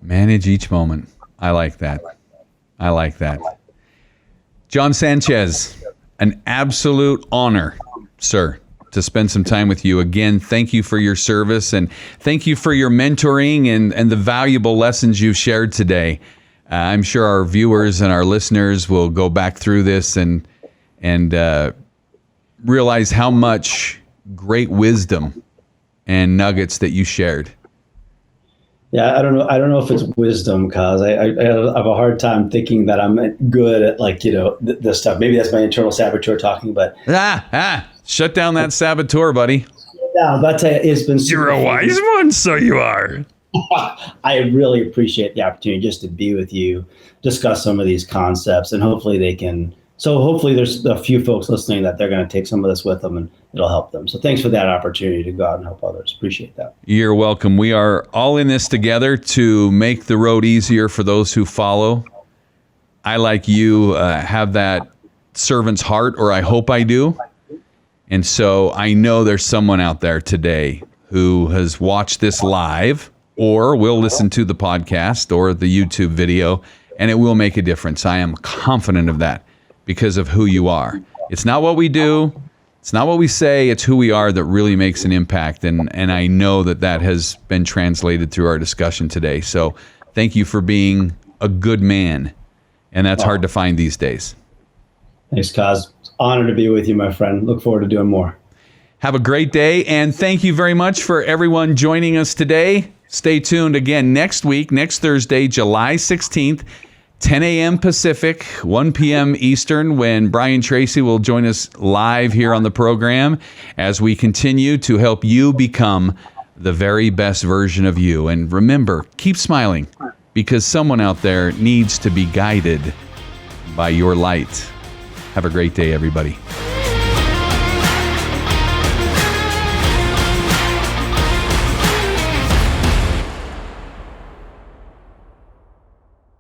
Manage each moment. I like that. Jon Sanchez, an absolute honor, sir, to spend some time with you. Again, thank you for your service, and thank you for your mentoring and the valuable lessons you've shared today. I'm sure our viewers and our listeners will go back through this and realize how much great wisdom and nuggets that you shared. Yeah, I don't know if it's wisdom, Kaz. I have a hard time thinking that I'm good at this stuff. Maybe that's my internal saboteur talking, but shut down that saboteur, buddy. Yeah, but I tell you, it's been. You're a wise one, so you are. I really appreciate the opportunity just to be with you, discuss some of these concepts, and hopefully there's a few folks listening that they're going to take some of this with them and it'll help them. So thanks for that opportunity to go out and help others. Appreciate that. You're welcome. We are all in this together to make the road easier for those who follow. I, like you, have that servant's heart, or I hope I do. And so I know there's someone out there today who has watched this live or will listen to the podcast or the YouTube video, and it will make a difference. I am confident of that. Because of who you are. It's not what we do. It's not what we say. It's who we are that really makes an impact. And I know that has been translated through our discussion today. So thank you for being a good man. And that's hard to find these days. Thanks, Kaz. Honor to be with you, my friend. Look forward to doing more. Have a great day. And thank you very much for everyone joining us today. Stay tuned again next week, next Thursday, July 16th. 10 a.m. Pacific, 1 p.m. Eastern, when Brian Tracy will join us live here on the program as we continue to help you become the very best version of you. And remember, keep smiling, because someone out there needs to be guided by your light. Have a great day, everybody.